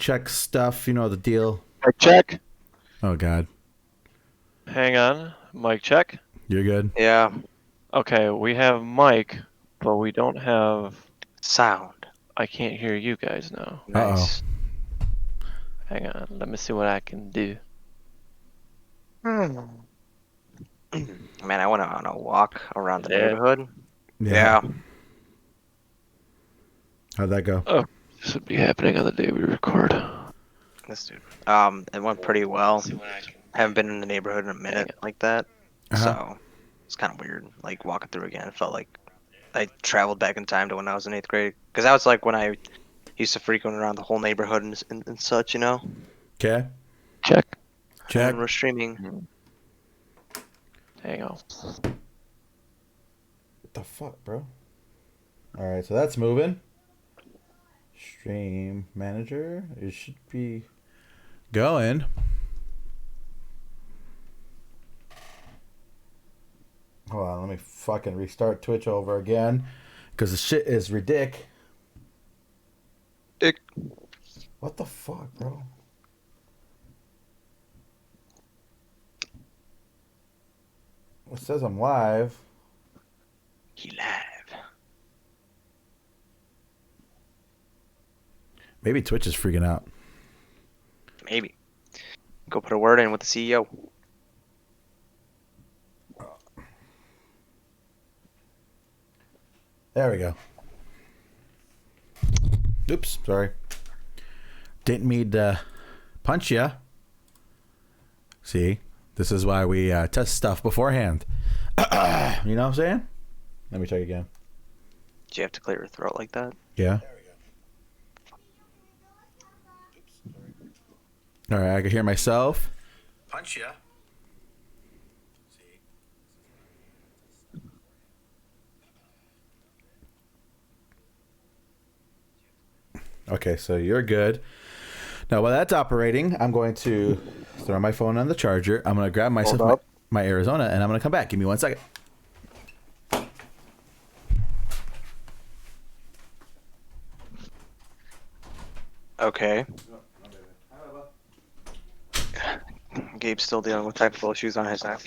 check stuff. You know the deal. Mic check. Oh God, Hang on. Mic check. you're good. Yeah. Okay, we have mic, but we don't have... Sound. I can't hear you guys now. Nice. Hang on. Let me see what I can do. Man, I went on a walk around the Yeah. neighborhood. Yeah. Yeah. How'd that go? Oh, this would be happening on the day we record. This dude. It went pretty well. Haven't been in the neighborhood in a minute like that. So it's kind of weird, like walking through again. It felt like I traveled back in time to when I was in 8th grade. Because that was like when I used to frequent around the whole neighborhood and such, you know? Okay. Check. Check. And we're streaming. Hang on. What the fuck, bro? All right, so that's moving. Stream manager. It should be going. Hold on, let me fucking restart Twitch over again, because the shit is ridic. Dick. What the fuck, bro? It says I'm live. He live. Maybe Twitch is freaking out. Maybe. Go put a word in with the CEO. There we go. Oops, sorry. Didn't mean to punch ya. See, this is why we test stuff beforehand. You know what I'm saying? Let me check again. Did you have to clear your throat like that? Yeah. All right, I can hear myself. Punch ya. Okay, so you're good. Now, while that's operating, I'm going to throw my phone on the charger. I'm going to grab myself my Arizona, and I'm going to come back. Give me 1 second. Okay. Gabe's still dealing with technical issues on his end.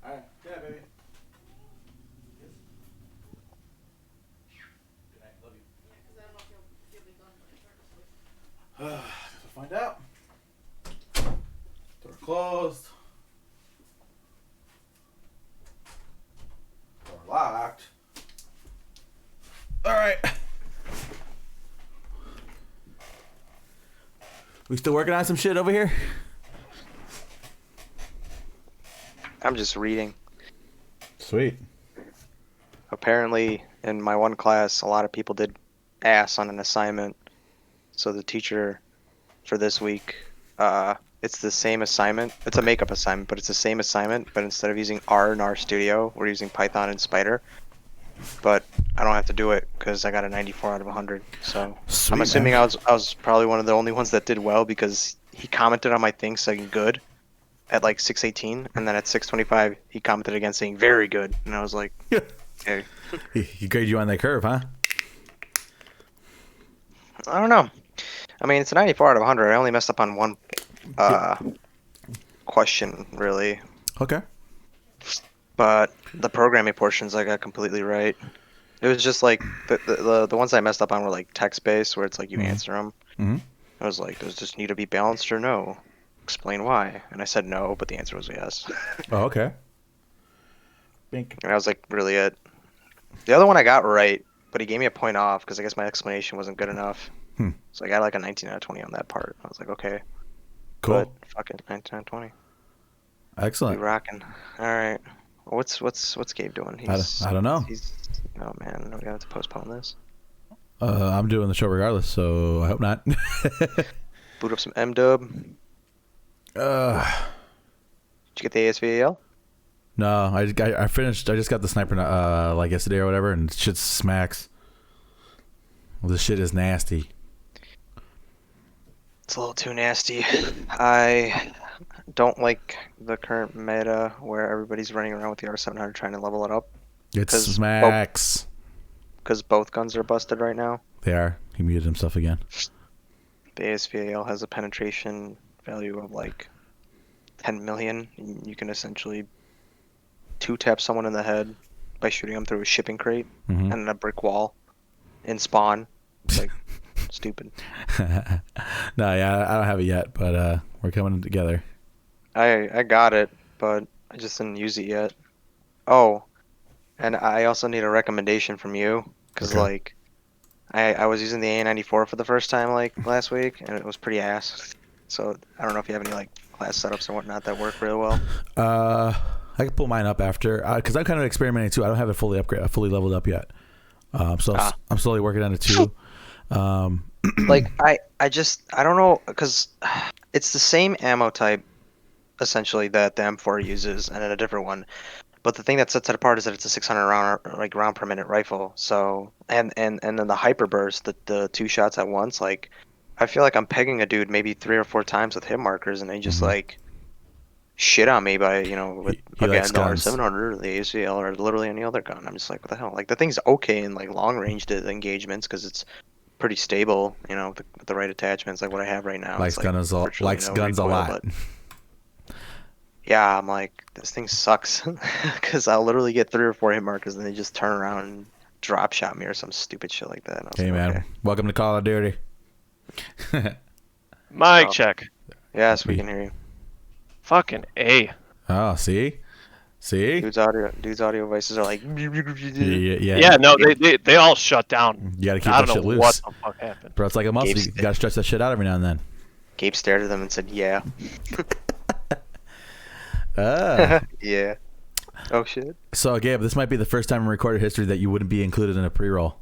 All right. Yeah, baby. Good night. Love you. We'll find out. Door closed. Door locked. All right. We still working on some shit over here? I'm just reading. Sweet. Apparently, in my one class, a lot of people did ass on an assignment. So the teacher for this week, it's the same assignment. It's a makeup assignment, but it's the same assignment. But instead of using R in R Studio, we're using Python and Spider. But I don't have to do it because I got a 94 out of 100. So Sweet, I'm assuming man. I was probably one of the only ones that did well because he commented on my thing saying good at like 6:18, and then at 6:25 he commented again saying very good, and I was like, okay. He graded you on that curve, huh? I don't know. I mean, it's a 94 out of 100. I only messed up on one question, really. Okay. But the programming portions I got completely right. It was just like the ones I messed up on were like text-based, where it's like you answer them. Mm-hmm. I was like, does this need to be balanced or no? Explain why. And I said no, but the answer was yes. Oh, okay. Bink. And that was like really it. The other one I got right, but he gave me a point off because I guess my explanation wasn't good enough. So I got like a 19 out of 20 on that part. I was like, okay. Cool. But fuck it, 19 out of 20. Excellent. We rocking. All right. What's Gabe doing? I don't know. Oh man, we have to postpone this. I'm doing the show regardless, so I hope not. Boot up some M-Dub. Did you get the ASVAL? No, I finished. I just got the sniper like yesterday or whatever, and shit smacks. Well, this shit is nasty. It's a little too nasty. I don't like the current meta where everybody's running around with the R700 trying to level it up. It smacks. Because both guns are busted right now. They are. He muted himself again. The ASVAL has a penetration value of like 10 million. You can essentially two-tap someone in the head by shooting them through a shipping crate and a brick wall in spawn. It's like stupid. No, yeah, I don't have it yet, but we're coming together. I got it, but I just didn't use it yet. Oh, and I also need a recommendation from you because like I was using the A94 for the first time like last week and it was pretty ass. So I don't know if you have any like class setups and whatnot that work really well. I can pull mine up after because I'm kind of experimenting too. I don't have it fully leveled up yet. So I'm slowly working on it too. Like I don't know because it's the same ammo type essentially that the M4 uses and in a different one. But the thing that sets it apart is that it's a 600 round per minute rifle. So and then the hyperburst, the two shots at once, like I feel like I'm pegging a dude maybe 3 or 4 times with hit markers and they just like shit on me by, with again the R700 or the ACL or literally any other gun. I'm just like, what the hell? Like the thing's okay in like long range engagements because it's pretty stable, with the right attachments like what I have right now. Likes guns a lot. But yeah, I'm like, this thing sucks because I'll literally get 3 or 4 hit markers and they just turn around and drop shot me or some stupid shit like that. Hey man, okay. Welcome to Call of Duty. Mic check. Yes, we can hear you. Fucking A. Oh, see? Dude's audio devices are like. Yeah. No, they all shut down. You gotta keep that shit loose. What the fuck happened? Bro, it's like a muscle. You gotta stretch that shit out every now and then. Gabe stared at them and said, "Yeah." Yeah. Oh shit. So Gabe, this might be the first time in recorded history that you wouldn't be included in a pre-roll.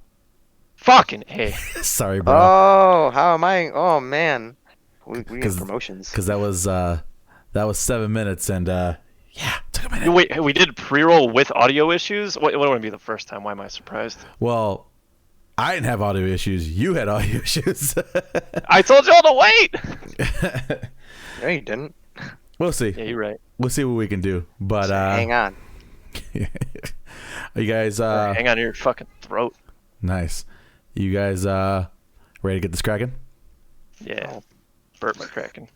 Fucking A. Sorry, bro. Oh, how am I? Oh man. We get promotions. Because that was 7 minutes and took a minute. Wait, we did pre-roll with audio issues? What would be the first time? Why am I surprised? Well, I didn't have audio issues. You had audio issues. I told y'all to wait. No, you didn't. We'll see. Yeah, you're right. We'll see what we can do. But hang on. Are you guys hang on to your fucking throat. Nice. You guys ready to get this cracking? Yeah. Burp my cracking.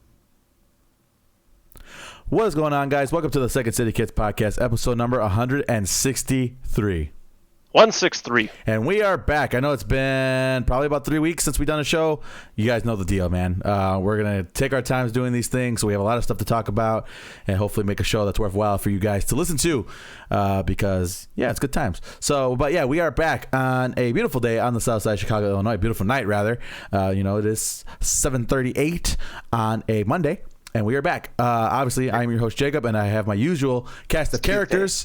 What is going on, guys? Welcome to the Secondcitykids podcast, episode number 163. 163. And we are back. I know it's been probably about 3 weeks since we've done a show. You guys know the deal, man. We're going to take our times doing these things, so we have a lot of stuff to talk about and hopefully make a show that's worthwhile for you guys to listen to because, yeah, it's good times. So, but yeah, we are back on a beautiful day on the south side of Chicago, Illinois. Beautiful night, rather. It is 7:38 on a Monday, and we are back. Obviously, I'm your host, Jacob, and I have my usual cast of characters.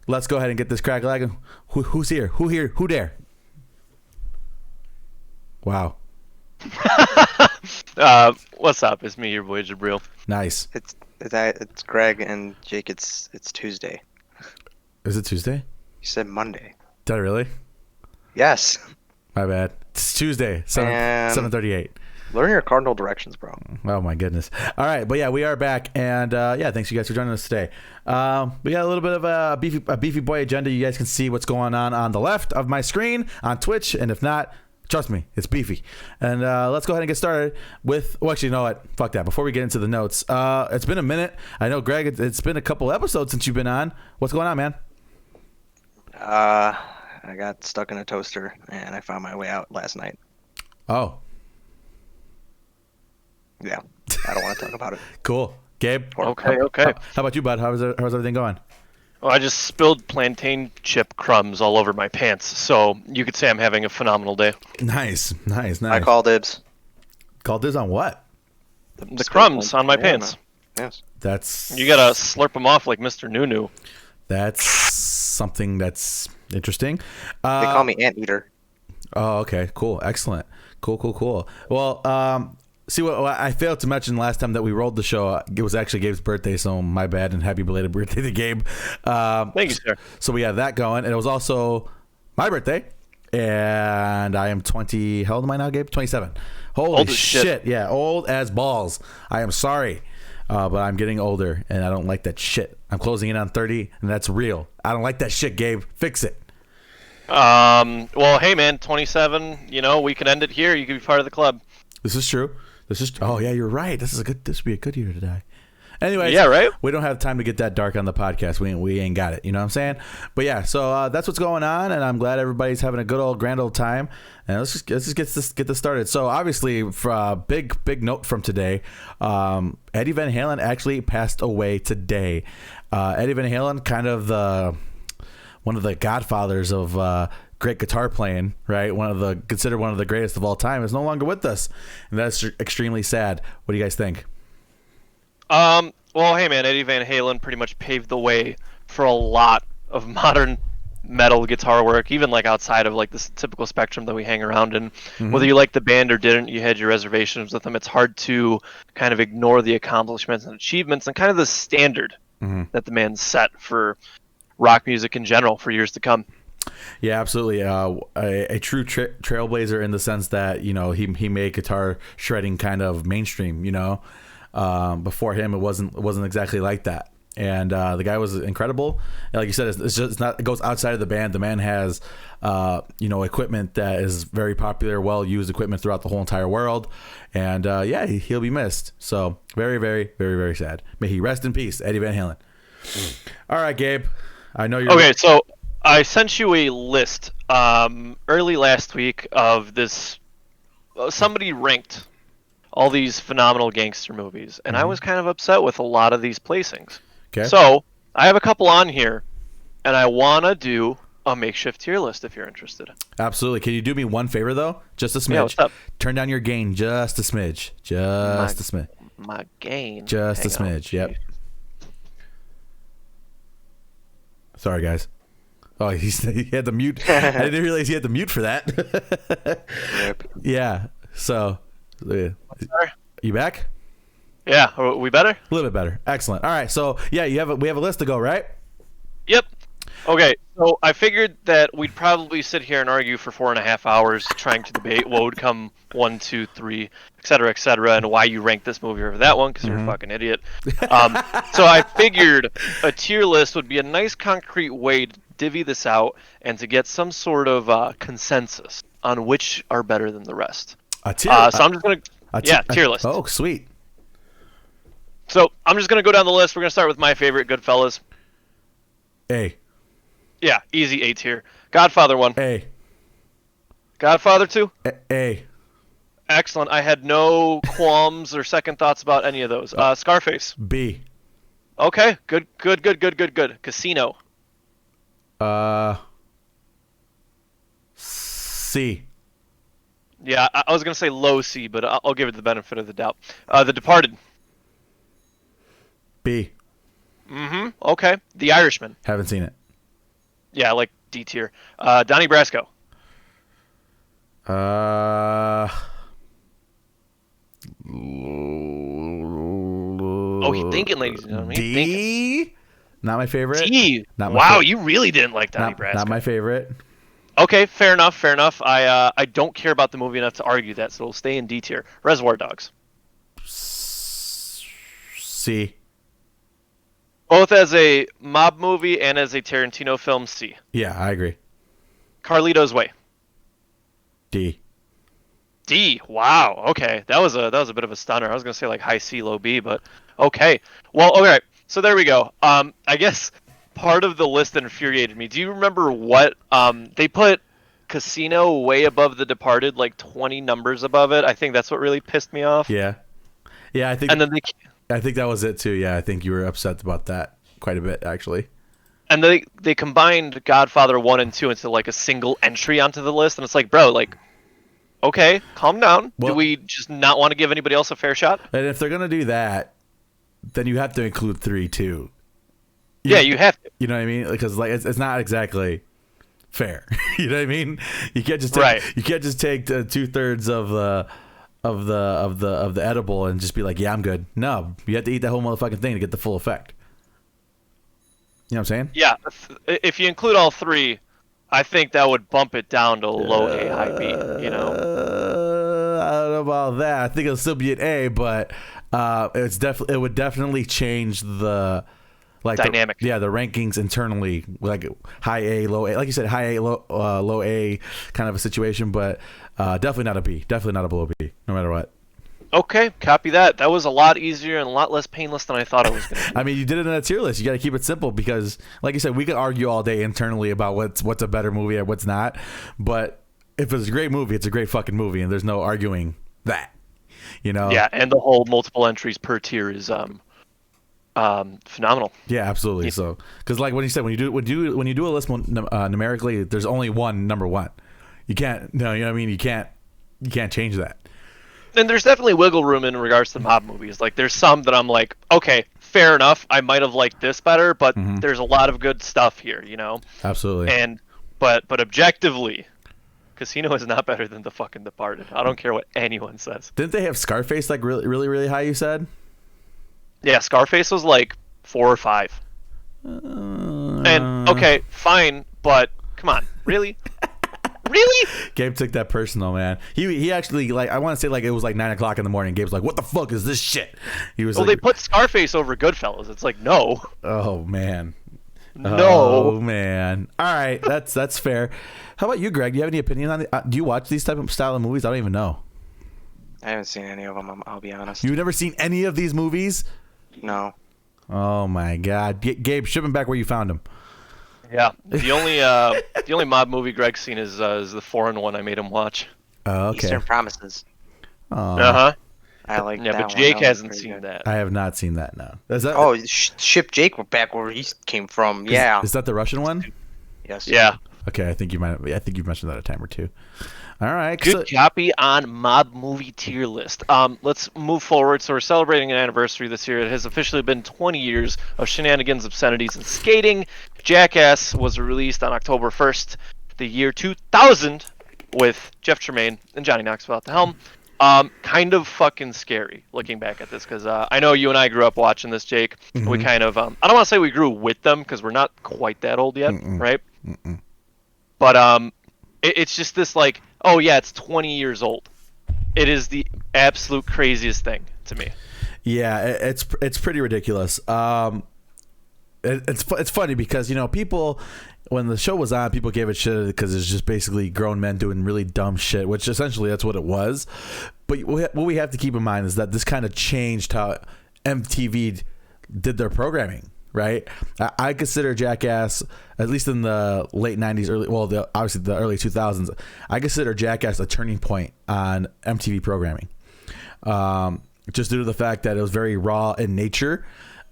Let's go ahead and get this crack lagging. Who's here? Who here? Who dare? Wow. What's up? It's me, your boy Jabril. Nice. It's Greg and Jake. It's Tuesday. Is it Tuesday? You said Monday. Did I really? Yes. My bad. It's Tuesday. 7:38. Learn your cardinal directions, bro. Oh my goodness. All right, but yeah, we are back, and thanks you guys for joining us today. We got a little bit of a beefy boy agenda. You guys can see what's going on the left of my screen on Twitch, and if not, trust me, it's beefy. And let's go ahead and get started with. Well, actually, you know what? Fuck that. Before we get into the notes, it's been a minute. I know, Greg. It's been a couple episodes since you've been on. What's going on, man? I got stuck in a toaster, and I found my way out last night. Oh. Yeah, I don't want to talk about it. Cool. Gabe? Okay. How about you, bud? How's everything going? Oh, I just spilled plantain chip crumbs all over my pants, so you could say I'm having a phenomenal day. Nice. I call dibs. Call this on what? The crumbs on my pants. Man. Yes. That's You gotta slurp them off like Mr. Nunu. That's something that's interesting. They call me Anteater. Oh, okay, cool, excellent, cool. Well, see what I failed to mention last time that we rolled the show. It was actually Gabe's birthday, so my bad, and happy belated birthday to Gabe. Thank you, sir. So we had that going, and it was also my birthday, and I am 20. How old am I now, Gabe? 27. Holy Old as shit! Yeah, old as balls. I am sorry. But I'm getting older, and I don't like that shit. I'm closing in on 30, and that's real. I don't like that shit, Gabe. Fix it. Well, hey, man, 27, we can end it here. You can be part of the club. This is true. Oh, yeah, you're right. This would be a good year to die. Anyways, yeah, right? We don't have time to get that dark on the podcast. We ain't got it. You know what I'm saying? But yeah, so that's what's going on, and I'm glad everybody's having a grand old time. And let's just get this started. So obviously, for a big note from today, Eddie Van Halen actually passed away today. Eddie Van Halen, kind of one of the godfathers of great guitar playing, right? Considered one of the greatest of all time, is no longer with us, and that's extremely sad. What do you guys think? Well, hey, man, Eddie Van Halen pretty much paved the way for a lot of modern metal guitar work, even like outside of like this typical spectrum that we hang around in. Mm-hmm. Whether you liked the band or didn't, you had your reservations with them. It's hard to kind of ignore the accomplishments and achievements and kind of the standard that the man set for rock music in general for years to come. Yeah, absolutely. A true trailblazer in the sense that, he made guitar shredding kind of mainstream, Before him, it wasn't exactly like that, and the guy was incredible. And like you said, it goes outside of the band. The man has equipment that is very popular, well used equipment throughout the whole entire world, and he'll be missed. So very, very, very, very sad. May he rest in peace, Eddie Van Halen. All right, Gabe, I know you're okay. So I sent you a list early last week of this. Somebody ranked all these phenomenal gangster movies, and I was kind of upset with a lot of these placings. Okay. So I have a couple on here, and I want to do a makeshift tier list if you're interested. Absolutely. Can you do me one favor, though? Just a smidge. Yeah, what's up? Turn down your gain just a smidge. Just a smidge. My gain. Just a smidge. Yep. Sorry, guys. Oh, he had the mute. I didn't realize he had the mute for that. Yeah. So... You back? Yeah, are we better? A little bit better. Excellent. All right, so yeah, we have a list to go, right? Yep. Okay, so I figured that we'd probably sit here and argue for 4.5 hours trying to debate what would come 1, 2, 3, et cetera, and why you rank this movie over that one, because you're a fucking idiot. So I figured a tier list would be a nice concrete way to divvy this out and to get some sort of consensus on which are better than the rest. So I'm just going to... tier list. Oh, sweet. So I'm just going to go down the list. We're going to start with my favorite, GoodFellas. A. Yeah, easy A tier. GodFather 1. A. GodFather 2. A. Excellent. I had no qualms or second thoughts about any of those. ScarFace. B. Okay, good. Casino. C. Yeah, I was going to say low C, but I'll give it the benefit of the doubt. The Departed. B. Okay. The Irishman. Haven't seen it. Yeah, I like D tier. Donnie Brasco. Oh, he's thinking, ladies and gentlemen. D? Not my favorite. D. Wow, you really didn't like Donnie Brasco. Not my favorite. Okay, fair enough. I don't care about the movie enough to argue that, so it'll stay in D tier. Reservoir Dogs. C. Both as a mob movie and as a Tarantino film, C. Yeah, I agree. Carlito's Way. D. D. Wow. Okay, that was a bit of a stunner. I was gonna say like high C, low B, but okay. Well, okay. So there we go. I guess part of the list that infuriated me. Do you remember what they put Casino way above The Departed, like 20 numbers above it? I think that's what really pissed me off. Yeah, I think. And then I think that was it too. Yeah, I think you were upset about that quite a bit, actually. And they combined Godfather 1 and 2 into like a single entry onto the list, and it's like, bro, like, okay, calm down. Well, do we just not want to give anybody else a fair shot? And if they're gonna do that, then you have to include 3 too. You have to. You know what I mean? Because like it's not exactly fair. You know what I mean? You can't just take, Right. You can't just take 2/3 of the edible and just be like, yeah, I'm good. No, you have to eat that whole motherfucking thing to get the full effect. You know what I'm saying? Yeah, if you include all 3, I think that would bump it down to low A, high B. You know. I don't know about that. I think it'll still be an A, but it would definitely change the dynamic. The rankings internally, like high A, low A, like you said, high A, low A kind of a situation, but definitely not a B, definitely not a below B, no matter what. Okay, copy that. That was a lot easier and a lot less painless than I thought it was going to be. I mean, you did it in a tier list. You got to keep it simple because, like you said, we could argue all day internally about what's a better movie and what's not. But if it's a great movie, it's a great fucking movie, and there's no arguing that. You know? Yeah, and the whole multiple entries per tier is phenomenal. Yeah, absolutely. So, because like when you said, when you do a list numerically, there's only one number one. You can't. No, you know what I mean. You can't change that. And there's definitely wiggle room in regards to mob movies. Like, there's some that I'm like, okay, fair enough. I might have liked this better, but there's a lot of good stuff here, you know? Absolutely. And but objectively, Casino is not better than The fucking Departed. I don't care what anyone says. Didn't they have ScarFace like really, really, really high? You said. Yeah, ScarFace was like 4 or 5. And okay, fine, but come on, really? Really? Gabe took that personal, man. He actually, like, I want to say like it was like 9 o'clock in the morning. Gabe's like, "What the fuck is this shit?" He was well, like, they put ScarFace over GoodFellas. It's like, no. "Oh man, No. oh man." All right, that's fair. How about you, Greg? Do you have any opinion on it? Do you watch these type of style of movies? I don't even know. I haven't seen any of them. I'll be honest. You've never seen any of these movies? No. Oh my god, Gabe, ship him back where you found him. Yeah, the only mob movie Greg's seen is the foreign one I made him watch. Oh, okay. Eastern Promises. I like yeah, that but one. Jake That was hasn't pretty seen good. that. I have not seen that. No. Is that? Oh, ship Jake back where he came from. Yeah. Is that the Russian one? Yes. Yeah. Okay, I think you've mentioned that a time or two. All right. Good copy on mob movie tier list. Let's move forward. So we're celebrating an anniversary this year. It has officially been 20 years of Shenanigans, Obscenities, and Skating. Jackass was released on October 1st, the year 2000, with Jeff Tremaine and Johnny Knoxville at the helm. Kind of fucking scary looking back at this because I know you and I grew up watching this, Jake. Mm-hmm. We kind of I don't want to say we grew with them because we're not quite that old yet, right? But it's just this like, oh yeah, it's 20 years old. It is the absolute craziest thing to me. Yeah, it's pretty ridiculous. It's funny because, you know, people, when the show was on, people gave it shit because it's just basically grown men doing really dumb shit, which essentially that's what it was. But what we have to keep in mind is that this kind of changed how MTV did their programming, right? I consider Jackass, at least in the late 90s, obviously the early 2000s, I consider Jackass a turning point on MTV programming. Just due to the fact that it was very raw in nature,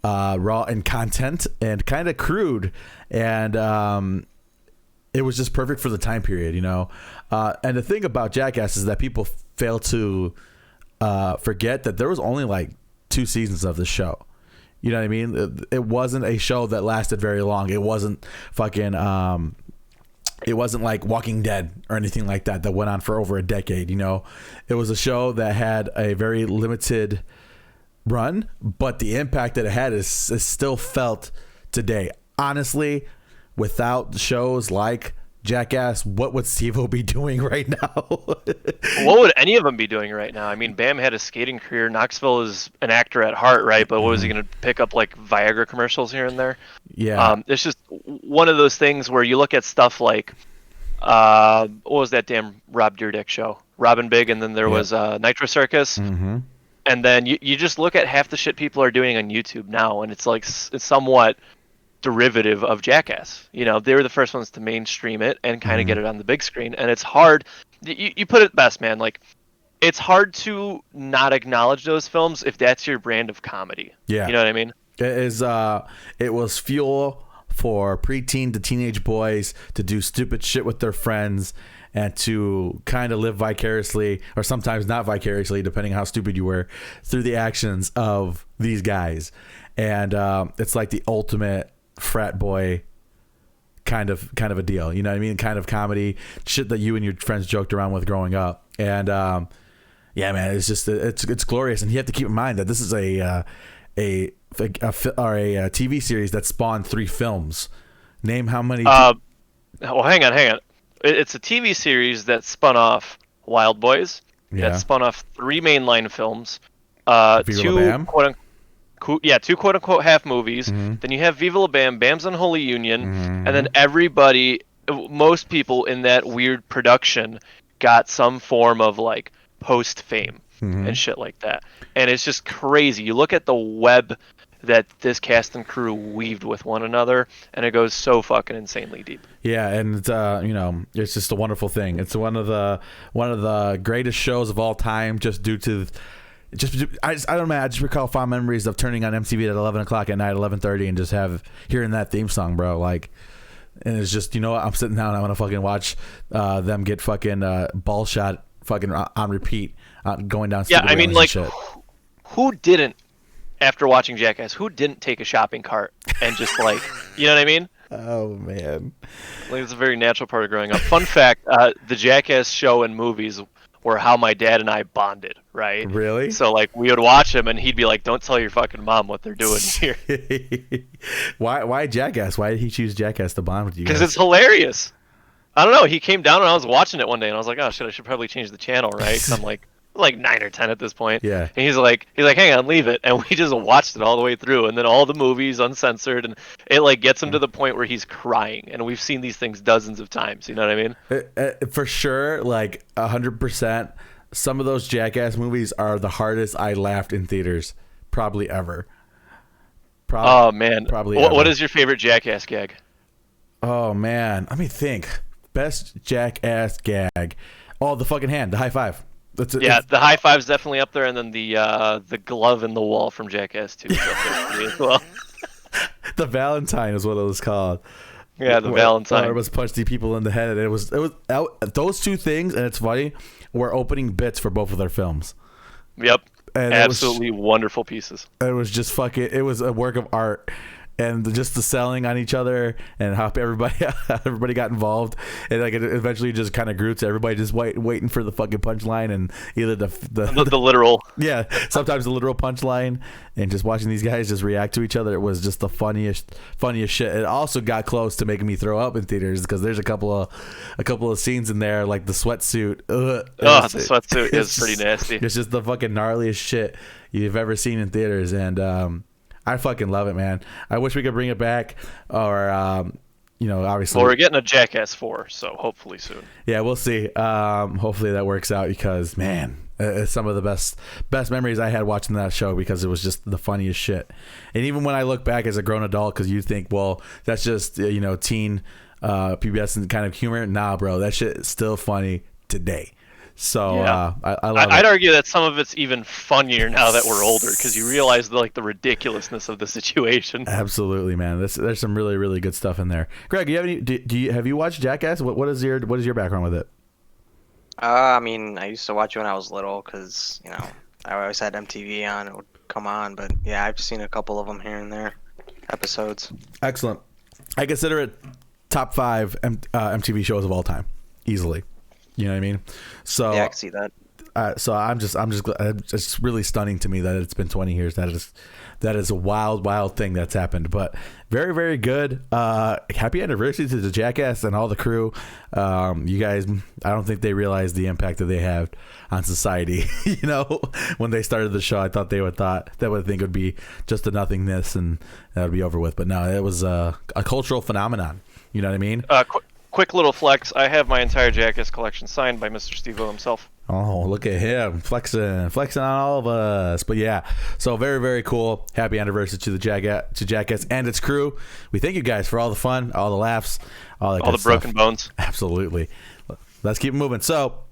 raw in content, and kind of crude, and it was just perfect for the time period, you know. And the thing about Jackass is that people fail to forget that there was only like 2 seasons of the show. You know what I mean? It wasn't a show that lasted very long. It wasn't fucking it wasn't like Walking Dead or anything like that went on for over a decade, you know. It was a show that had a very limited run, but the impact that it had is still felt today. Honestly, without shows like Jackass, what would Steve-O be doing right now? What would any of them be doing right now? I mean, Bam had a skating career. Knoxville is an actor at heart, right? But what was he going to pick up, like Viagra commercials here and there? Yeah. It's just one of those things where you look at stuff like, what was that damn Rob Dyrdek show? Robin Big, and then there was Nitro Circus. Mm-hmm. And then you just look at half the shit people are doing on YouTube now, and it's like it's somewhat derivative of Jackass. You know, they were the first ones to mainstream it and kind of get it on the big screen. And it's hard. You put it best, man. Like, it's hard to not acknowledge those films if that's your brand of comedy. Yeah. You know what I mean? It was fuel for preteen to teenage boys to do stupid shit with their friends and to kind of live vicariously, or sometimes not vicariously, depending on how stupid you were, through the actions of these guys. And it's like the ultimate frat boy kind of a deal, you know what I mean? Kind of comedy shit that you and your friends joked around with growing up. And yeah, man, it's just it's glorious. And you have to keep in mind that this is a TV series that spawned 3 films. Name how many? Well, hang on. It's a TV series that spun off Wild Boys. Yeah. That spun off 3 mainline films. Viva La Bam? Two quote unquote half movies. Mm-hmm. Then you have Viva La Bam, Bam's Unholy Union, and then most people in that weird production got some form of like post fame and shit like that. And it's just crazy. You look at the web that this cast and crew weaved with one another, and it goes so fucking insanely deep. Yeah, and it's just a wonderful thing. It's one of the greatest shows of all time, just due to. I don't know. I just recall fond memories of turning on MTV at 11 o'clock at night, 11:30, and just hearing that theme song, bro. Like, and it's just, I'm sitting down and I'm gonna fucking watch them get fucking ball shot fucking on repeat, going down. Yeah, I mean, like, shit. Who didn't, after watching Jackass, who didn't take a shopping cart and just like, you know what I mean? Oh man, like, it's a very natural part of growing up. Fun fact: the Jackass show and movies were how my dad and I bonded, right? Really? So, like, we would watch him, and he'd be like, don't tell your fucking mom what they're doing here. Why Jackass? Why did he choose Jackass to bond with you guys? Because it's hilarious. I don't know. He came down, and I was watching it one day, and I was like, oh, shit, I should probably change the channel, right? 'Cause I'm like 9 or 10 at this point. Yeah. And he's like, hang on, leave it. And we just watched it all the way through, and then all the movies uncensored, and it, like, gets him to the point where he's crying. And we've seen these things dozens of times, you know what I mean? For sure, like, 100%. Some of those Jackass movies are the hardest I laughed in theaters probably ever. Oh man, probably. What is your favorite Jackass gag? Oh man, let me think. Best Jackass gag. Oh, the fucking hand, the high five. That's it. Yeah, the high five's definitely up there, and then the glove in the wall from Jackass 2 is up there for me as well. The Valentine is what it was called. Yeah, the Valentine. It was punched people in the head, and it was those 2 things, and it's funny, were opening bits for both of their films. Yep. And absolutely wonderful pieces. It was just fucking. It was a work of art, and just the selling on each other and how everybody got involved, and like it eventually just kind of grew to everybody just waiting for the fucking punchline, and either the literal, yeah, sometimes the literal punchline, and just watching these guys just react to each other. It was just the funniest shit. It also got close to making me throw up in theaters because there's a couple of scenes in there, like the sweatsuit. The sweatsuit is pretty nasty. It's just the fucking gnarliest shit you've ever seen in theaters, and I fucking love it, man. I wish we could bring it back, or obviously. Well, we're getting a Jackass 4, so hopefully soon. Yeah, we'll see. Hopefully that works out because, man, it's some of the best memories I had watching that show because it was just the funniest shit. And even when I look back as a grown adult, because you think, well, that's just teen PBS and kind of humor. Nah, bro, that shit is still funny today. So yeah. I love it. I'd argue that some of it's even funnier now that we're older because you realize the ridiculousness of the situation. Absolutely, man. There's some really, really good stuff in there. Greg, have you watched Jackass? What is your background with it? I mean, I used to watch it when I was little because I always had MTV on. It would come on, but yeah, I've seen a couple of them here and there episodes. Excellent. I consider it top 5 MTV shows of all time, easily. You know what I mean? So yeah, I can see that. So I'm just it's really stunning to me that it's been 20 years. That is a wild thing that's happened. But very, very good. Happy anniversary to the Jackass and all the crew. You guys, I don't think they realize the impact that they have on society. When they started the show, I thought they would think it would be just a nothingness and that would be over with. But no, it was a cultural phenomenon. You know what I mean? Quick little flex. I have my entire Jackass collection signed by Mr. Steve-O himself. Oh, look at him flexing on all of us. But yeah, so very, very cool. Happy anniversary to the Jackass and its crew. We thank you guys for all the fun, all the laughs, all the broken bones. Absolutely. Let's keep moving. So,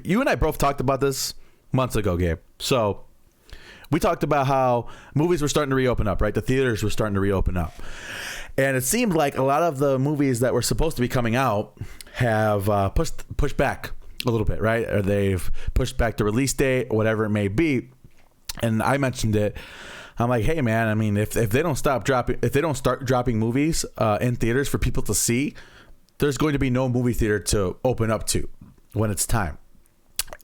you and I both talked about this months ago, Gabe. So, we talked about how movies were starting to reopen up, right? The theaters were starting to reopen up. And it seemed like a lot of the movies that were supposed to be coming out have pushed back a little bit, right? Or they've pushed back the release date, or whatever it may be. And I mentioned it. I'm like, hey man, I mean, if they don't start dropping movies in theaters for people to see, there's going to be no movie theater to open up to when it's time.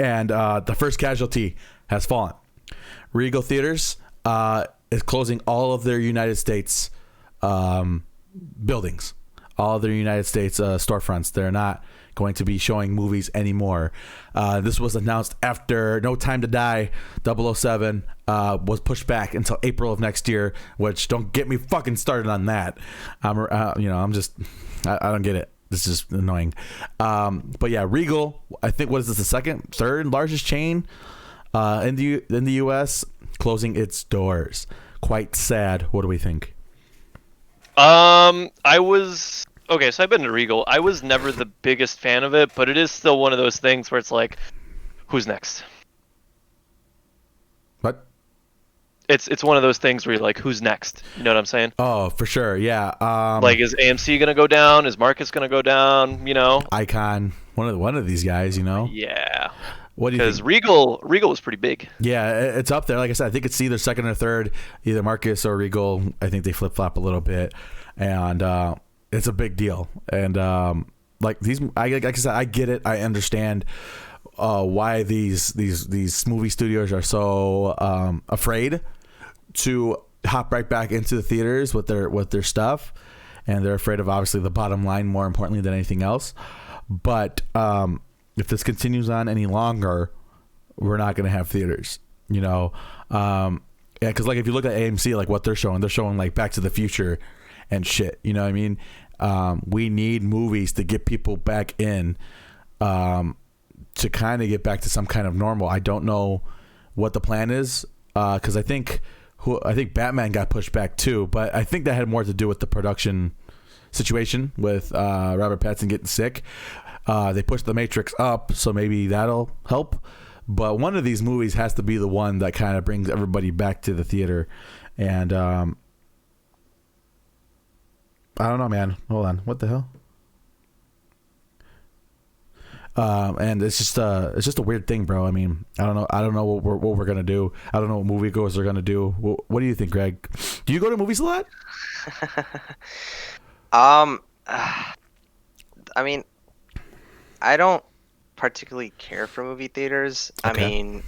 And the first casualty has fallen. Regal Theaters is closing all of their United States buildings, all of their United States storefronts. They're not going to be showing movies anymore. This was announced after No Time to Die 007 was pushed back until April of next year, which don't get me fucking started on that. I don't get it. This is just annoying. But yeah, Regal, I think, what is this, the third largest chain in the U.S., closing its doors. Quite sad. What do we think? Okay, so I've been to Regal. I was never the biggest fan of it, but it is still one of those things where it's like, who's next? What? It's one of those things where you're like, who's next? You know what I'm saying? Oh, for sure, yeah. Like, is AMC gonna go down? Is Marcus gonna go down? You know? Icon, one of these guys, you know? Yeah. What do you think? Because Regal was pretty big. Yeah, it's up there. Like I said, I think it's either second or third, either Marcus or Regal. I think they flip flop a little bit, and it's a big deal. And like I said, I get it. I understand why these movie studios are so afraid to hop right back into the theaters with their stuff, and they're afraid of obviously the bottom line more importantly than anything else. But if this continues on any longer, we're not going to have theaters, you know? Yeah, because like if you look at AMC, like what they're showing like Back to the Future and shit, you know what I mean? We need movies to get people back in, to kind of get back to some kind of normal. I don't know what the plan is, because I think Batman got pushed back too, but I think that had more to do with the production situation with Robert Pattinson getting sick. They pushed The Matrix up, so maybe that'll help. But one of these movies has to be the one that kind of brings everybody back to the theater. And I don't know, man. Hold on. What the hell? And it's just a weird thing, bro. I mean, I don't know what we're gonna do. I don't know what moviegoers are gonna do. What do you think, Greg? Do you go to movies a lot? I mean, I don't particularly care for movie theaters. Okay. I mean,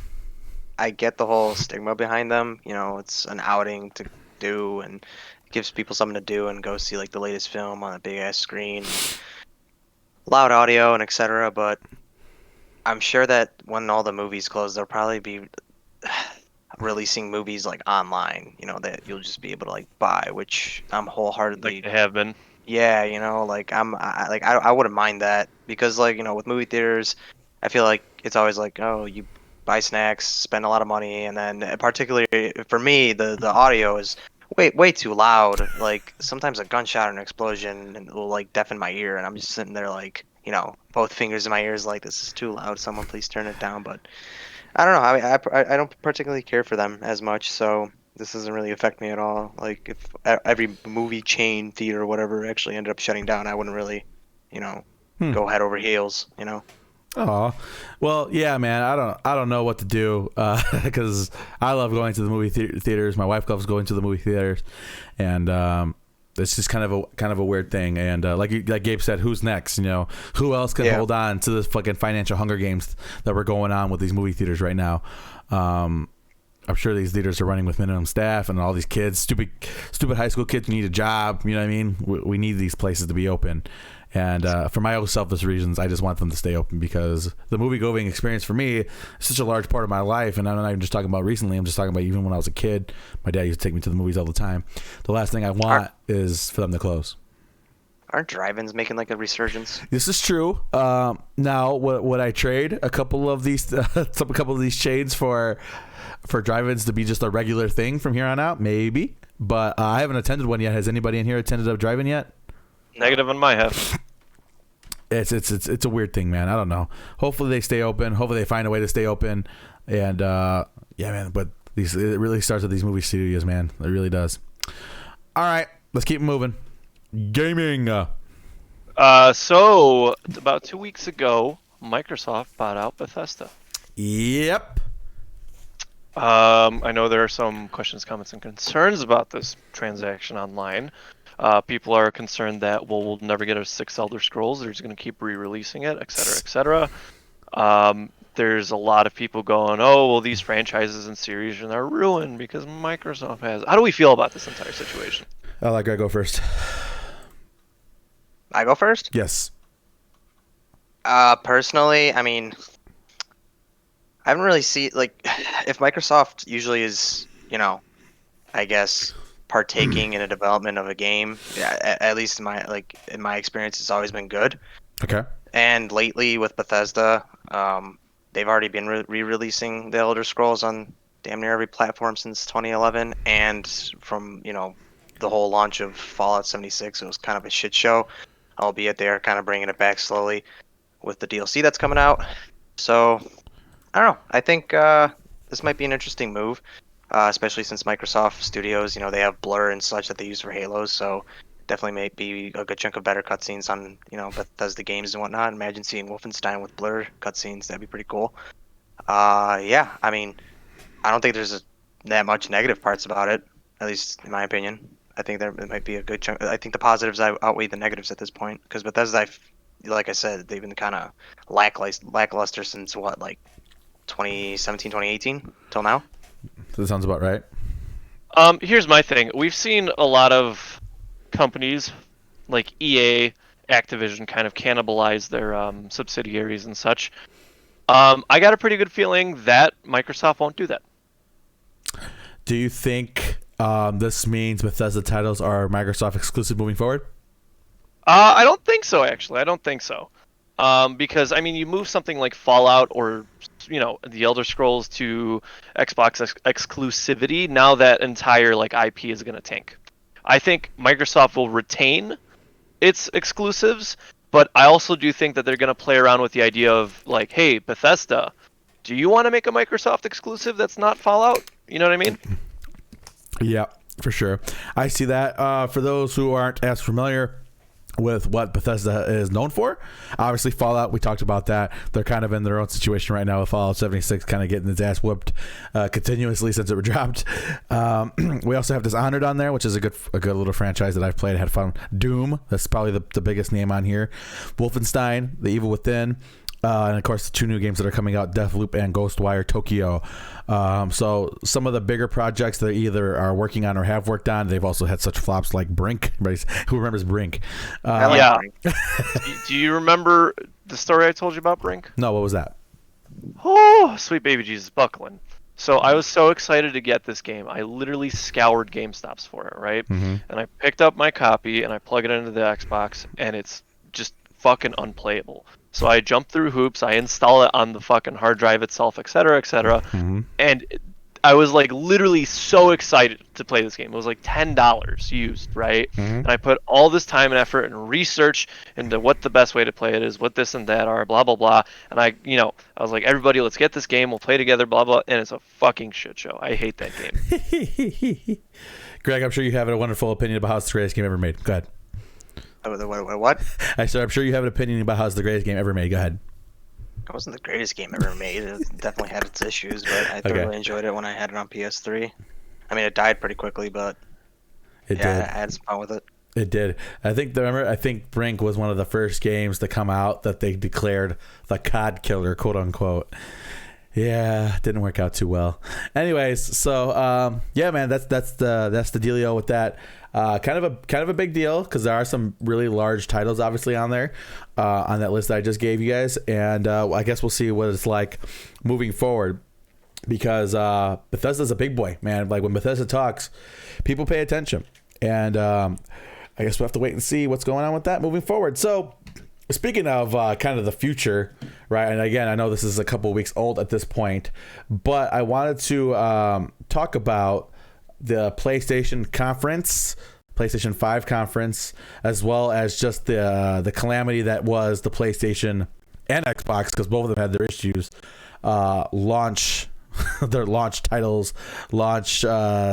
I get the whole stigma behind them. You know, it's an outing to do and it gives people something to do and go see like the latest film on a big ass screen, loud audio and etc. But I'm sure that when all the movies close, they'll probably be releasing movies like online, you know, that you'll just be able to like buy, which I'm wholeheartedly Like they have been. yeah, you know, like I wouldn't mind that because like, you know, with movie theaters, I feel like it's always like, oh, you buy snacks, spend a lot of money, and then particularly for me, the audio is way too loud. Like sometimes a gunshot or an explosion and it will like deafen my ear, and I'm just sitting there like, you know, both fingers in my ears, like this is too loud. Someone please turn it down. But I don't know. I don't particularly care for them as much, so this doesn't really affect me at all. Like if every movie chain theater or whatever actually ended up shutting down, I wouldn't really, you know, go head over heels, you know. Oh, well, yeah, man. I don't know what to do because I love going to the movie theaters. My wife loves going to the movie theaters, and it's just kind of a weird thing. And like Gabe said, who's next? You know, who else can hold on to this fucking financial Hunger Games that we're going on with these movie theaters right now? I'm sure these theaters are running with minimum staff, and all these kids, stupid high school kids, need a job. You know what I mean? We need these places to be open. And for my own selfish reasons, I just want them to stay open because the movie-going experience for me is such a large part of my life. And I'm not even just talking about recently. I'm just talking about even when I was a kid. My dad used to take me to the movies all the time. The last thing I want is for them to close. Aren't drive-ins making like a resurgence? This is true. Now, would I trade a couple of these chains for drive-ins to be just a regular thing from here on out? Maybe. But I haven't attended one yet. Has anybody in here attended a drive-in yet? Negative on my half. It's a weird thing, man. I don't know. Hopefully they stay open. Hopefully they find a way to stay open. And yeah, man. But it really starts with these movie studios, man. It really does. All right, let's keep moving. Gaming. So about 2 weeks ago, Microsoft bought out Bethesda. Yep. I know there are some questions, comments, and concerns about this transaction online. People are concerned that, well, we'll never get a 6 Elder Scrolls. They're just going to keep re-releasing it, etc., etc. There's a lot of people going, oh, well, these franchises and series are ruined because Microsoft has. How do we feel about this entire situation? I'll let Greg go first. I go first? Yes. Personally, I mean, I haven't really seen, like, if Microsoft usually is, I guess, partaking in a development of a game, at least in my experience, it's always been good. Okay. And lately with Bethesda, they've already been re-releasing the Elder Scrolls on damn near every platform since 2011, and from the whole launch of Fallout 76, it was kind of a shit show, albeit they are kind of bringing it back slowly with the DLC that's coming out. So I don't know. I think this might be an interesting move, especially since Microsoft Studios, they have blur and such that they use for Halo, so definitely may be a good chunk of better cutscenes on, Bethesda games and whatnot. Imagine seeing Wolfenstein with blur cutscenes. That'd be pretty cool. Yeah, I mean, I don't think there's that much negative parts about it, at least in my opinion. I think there might be a good chunk. I think the positives outweigh the negatives at this point, because Bethesda, like I said, they've been kind of lackluster since, 2017, 2018 till now. That sounds about right. Here's my thing. We've seen a lot of companies like EA, Activision kind of cannibalize their subsidiaries and such. I got a pretty good feeling that Microsoft won't do that. Do you think this means Bethesda titles are Microsoft exclusive moving forward? I don't think so, actually. I don't think so. Because, I mean, you move something like Fallout or, the Elder Scrolls to Xbox exclusivity, now that entire, IP is going to tank. I think Microsoft will retain its exclusives, but I also do think that they're going to play around with the idea of, hey, Bethesda, do you want to make a Microsoft exclusive that's not Fallout? You know what I mean? Yeah, for sure. I see that. For those who aren't as familiar with what Bethesda is known for, obviously Fallout, we talked about that. They're kind of in their own situation right now with Fallout 76 kind of getting its ass whooped continuously since it was dropped. We also have Dishonored on there, which is a good little franchise that I've played, had fun. Doom, that's probably the biggest name on here. Wolfenstein, The Evil Within, and of course the 2 new games that are coming out, Deathloop and Ghostwire Tokyo. So some of the bigger projects they either are working on or have worked on, they've also had such flops like Brink. Who remembers Brink? Yeah. Do you remember the story I told you about Brink? No, what was that? Oh, sweet baby Jesus, buckling. So I was so excited to get this game. I literally scoured GameStops for it, right? Mm-hmm. And I picked up my copy and I plug it into the Xbox, and it's just fucking unplayable. So I jump through hoops, I install it on the fucking hard drive itself, etc., etc. Mm-hmm. And I was literally so excited to play this game. It was $10 used, right? Mm-hmm. And I put all this time and effort and research into what the best way to play it is, what this and that are, blah blah blah. And I was like, everybody, let's get this game. We'll play together, blah blah. And it's a fucking shit show. I hate that game. Greg, I'm sure you have a wonderful opinion about how it's the greatest game ever made. Go ahead. What? I said, I'm sure you have an opinion about how it's the greatest game ever made. Go ahead. It wasn't the greatest game ever made. It definitely had its issues, but I thoroughly enjoyed it when I had it on PS3. I mean, it died pretty quickly, but it did. I had some fun with it. It did. I think Brink was one of the first games to come out that they declared the COD killer, quote unquote. Yeah, didn't work out too well. Anyways, so yeah, man, that's the dealio with that. Kind of a big deal because there are some really large titles obviously on there on that list that I just gave you guys, and I guess we'll see what it's like moving forward because Bethesda's a big boy, man. Like when Bethesda talks, people pay attention, and I guess we'll have to wait and see what's going on with that moving forward. So speaking of kind of the future, right? And again, I know this is a couple of weeks old at this point, but I wanted to talk about the PlayStation 5 conference, as well as just the calamity that was the PlayStation and Xbox, because both of them had their issues. Their launch titles,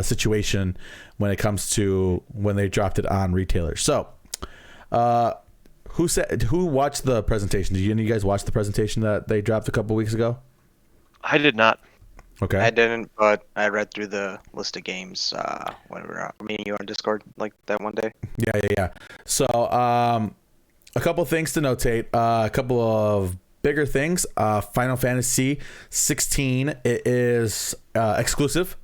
situation when it comes to when they dropped it on retailers. So Who watched the presentation? Did any of you guys watch the presentation that they dropped a couple weeks ago? I did not. Okay. I didn't, but I read through the list of games when we were me and you on Discord like that one day. Yeah. So, a couple things to notate. A couple of bigger things. Final Fantasy 16. It is exclusive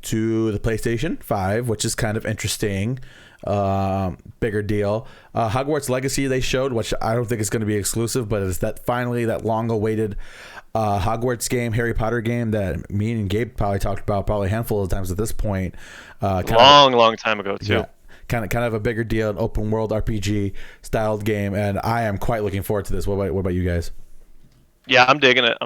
to the PlayStation 5, which is kind of interesting. Bigger deal. Hogwarts Legacy they showed, which I don't think is going to be exclusive, but it's that finally that long-awaited Hogwarts game, Harry Potter game that me and Gabe probably talked about probably a handful of times at this point. Long time ago too. Yeah, kind of a bigger deal, an open world RPG styled game, and I am quite looking forward to this. What about you guys? Yeah, I'm digging it.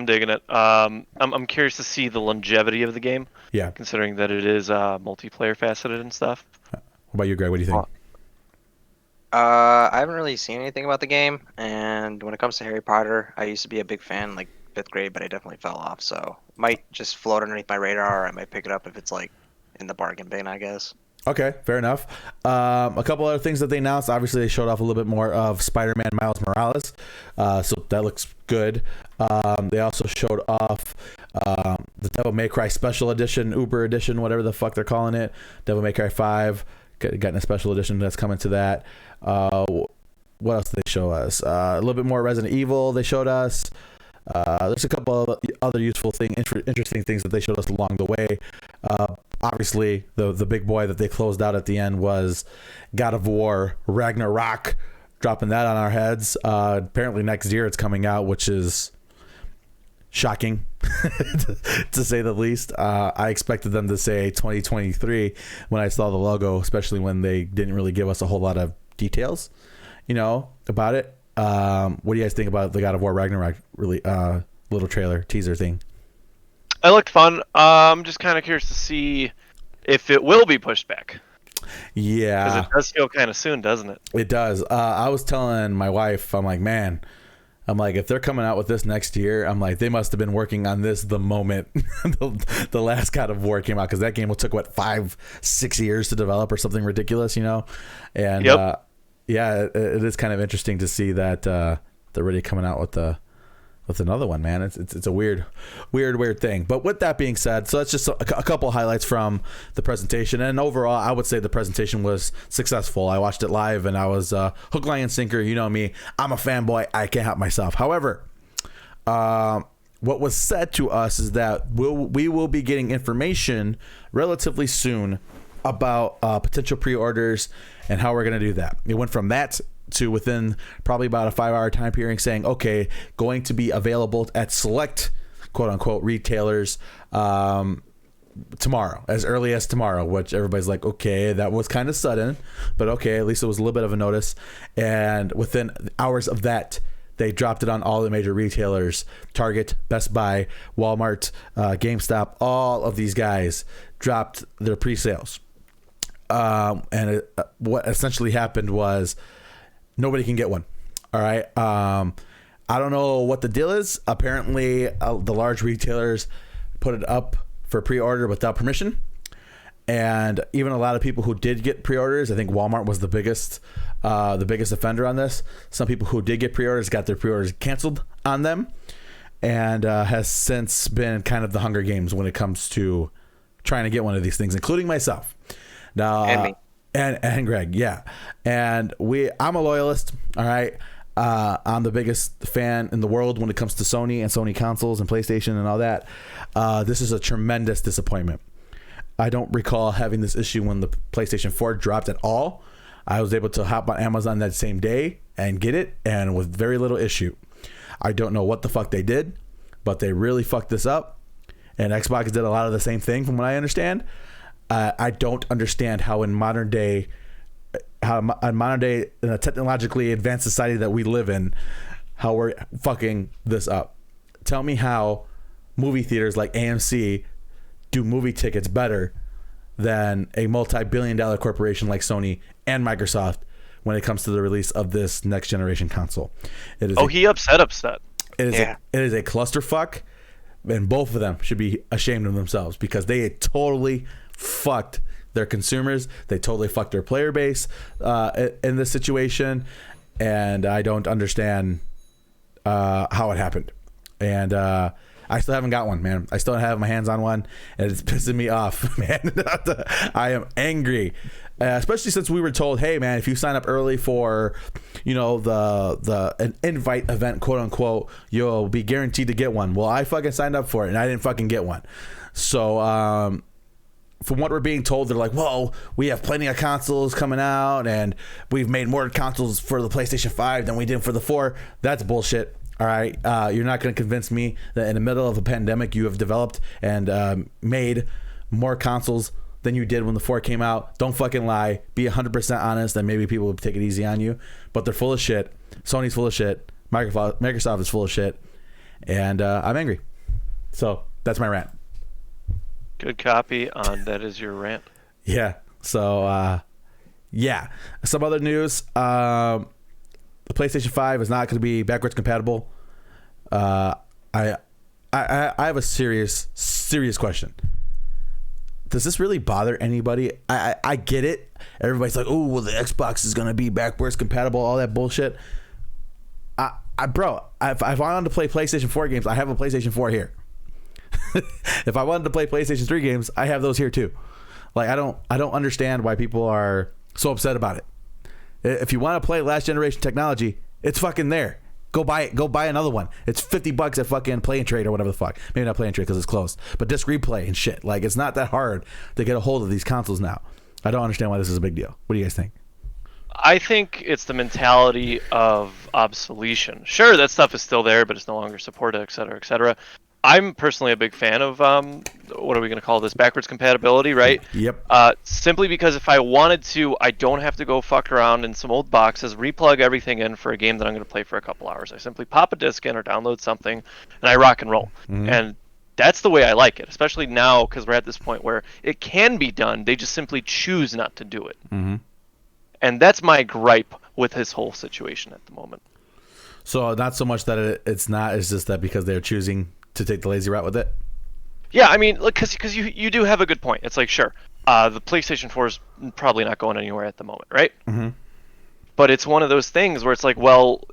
I'm curious to see the longevity of the game. Yeah. Considering that it is multiplayer faceted and stuff. What about you, Greg? What do you think? I haven't really seen anything about the game, and when it comes to Harry Potter, I used to be a big fan, like 5th grade, but I definitely fell off. So might just float underneath my radar, or I might pick it up if it's like in the bargain bin, I guess. Okay, fair enough. A couple other things that they announced. Obviously, they showed off a little bit more of Spider-Man Miles Morales, so that looks good. They also showed off the Devil May Cry Special Edition, Uber Edition, whatever the fuck they're calling it. Devil May Cry 5, getting a special edition that's coming to that. What else did they show us? A little bit more Resident Evil they showed us. There's a couple of other useful interesting things that they showed us along the way. Obviously, the big boy that they closed out at the end was God of War Ragnarok, dropping that on our heads. Apparently next year it's coming out, which is shocking to say the least. I expected them to say 2023 when I saw the logo, especially when they didn't really give us a whole lot of details, about it. What do you guys think about the God of War Ragnarok really little trailer teaser thing? It looked fun. I'm just kind of curious to see if it will be pushed back. Yeah, because it does feel kind of soon, doesn't it? It does. I was telling my wife, I'm like, man, if they're coming out with this next year, I'm like, they must have been working on this the moment the last God of War came out, because that game took 5-6 years to develop or something ridiculous, and yep. Yeah, it is kind of interesting to see that they're really coming out with another one, man. It's a weird thing. But with that being said, so that's just a couple highlights from the presentation. And overall, I would say the presentation was successful. I watched it live, and I was hook, line, and sinker. You know me. I'm a fanboy. I can't help myself. However, what was said to us is that we will be getting information relatively soon about potential pre-orders and how we're going to do that. It went from that to within probably about a 5-hour time period saying, okay, going to be available at select quote unquote retailers tomorrow, as early as tomorrow, which everybody's like, okay, that was kind of sudden, but okay, at least it was a little bit of a notice. And within hours of that, they dropped it on all the major retailers: Target, Best Buy, Walmart, GameStop. All of these guys dropped their pre-sales. What essentially happened was nobody can get one. All right. I don't know what the deal is. Apparently, the large retailers put it up for pre-order without permission. And even a lot of people who did get pre-orders, I think Walmart was the biggest offender on this. Some people who did get pre-orders got their pre-orders canceled on them, and has since been kind of the Hunger Games when it comes to trying to get one of these things, including myself. Now, and me. And Greg, yeah. And I'm a loyalist, all right? I'm the biggest fan in the world when it comes to Sony and Sony consoles and PlayStation and all that. This is a tremendous disappointment. I don't recall having this issue when the PlayStation 4 dropped at all. I was able to hop on Amazon that same day and get it, and with very little issue. I don't know what the fuck they did, but they really fucked this up. And Xbox did a lot of the same thing from what I understand. I don't understand how in modern day, in a technologically advanced society that we live in, how we're fucking this up. Tell me how movie theaters like AMC do movie tickets better than a multi-billion-dollar corporation like Sony and Microsoft when it comes to the release of this next generation console. He upset. It is a clusterfuck, and both of them should be ashamed of themselves because they totally fucked They're consumers. They totally fucked their player base in this situation, and I don't understand how it happened. And I still haven't got one, man. I still don't have my hands on one, and it's pissing me off, man. I am angry, especially since we were told, hey, man, if you sign up early for, an invite event, quote unquote, you'll be guaranteed to get one. Well, I fucking signed up for it, and I didn't fucking get one. So, from what we're being told, they're like, whoa, we have plenty of consoles coming out, and we've made more consoles for the PlayStation 5 than we did for the 4. That's bullshit. All right, you're not going to convince me that in the middle of a pandemic you have developed and made more consoles than you did when the 4 came out. Don't fucking lie. Be 100% honest, and maybe people will take it easy on you. But they're full of shit. Sony's full of shit. Microsoft is full of shit. And I'm angry. So that's my rant. Good copy on that is your rant. Yeah. So, yeah. Some other news. The PlayStation 5 is not going to be backwards compatible. I have a serious question. Does this really bother anybody? I get it. Everybody's like, oh, well, the Xbox is going to be backwards compatible, all that bullshit. Bro, if I wanted to play PlayStation 4 games, I have a PlayStation 4 here. If I wanted to play PlayStation 3 games, I have those here too. Like, I don't understand why people are so upset about it. If you want to play last generation technology, it's fucking there. Go buy it. Go buy another one. It's $50 at fucking Play and Trade or whatever the fuck. Maybe not Play and Trade because it's closed, but Disc Replay and shit. Like, it's not that hard to get a hold of these consoles now. I don't understand why this is a big deal. What do you guys think? I think it's the mentality of obsolescence. Sure, that stuff is still there, but it's no longer supported, et cetera, et cetera. I'm personally a big fan of what are we going to call this, backwards compatibility, right? Yep. Simply because if I wanted to, I don't have to go fuck around in some old boxes, replug everything in for a game that I'm going to play for a couple hours. I simply pop a disc in or download something, and I rock and roll. Mm-hmm. And that's the way I like it, especially now because we're at this point where it can be done. They just simply choose not to do it. Mm-hmm. And that's my gripe with this whole situation at the moment. So not so much that it's just that because they're choosing to take the lazy route with it? Yeah, I mean, look, because you do have a good point. It's like, sure, the PlayStation 4 is probably not going anywhere at the moment, right? Mm-hmm. But it's one of those things where it's like, well,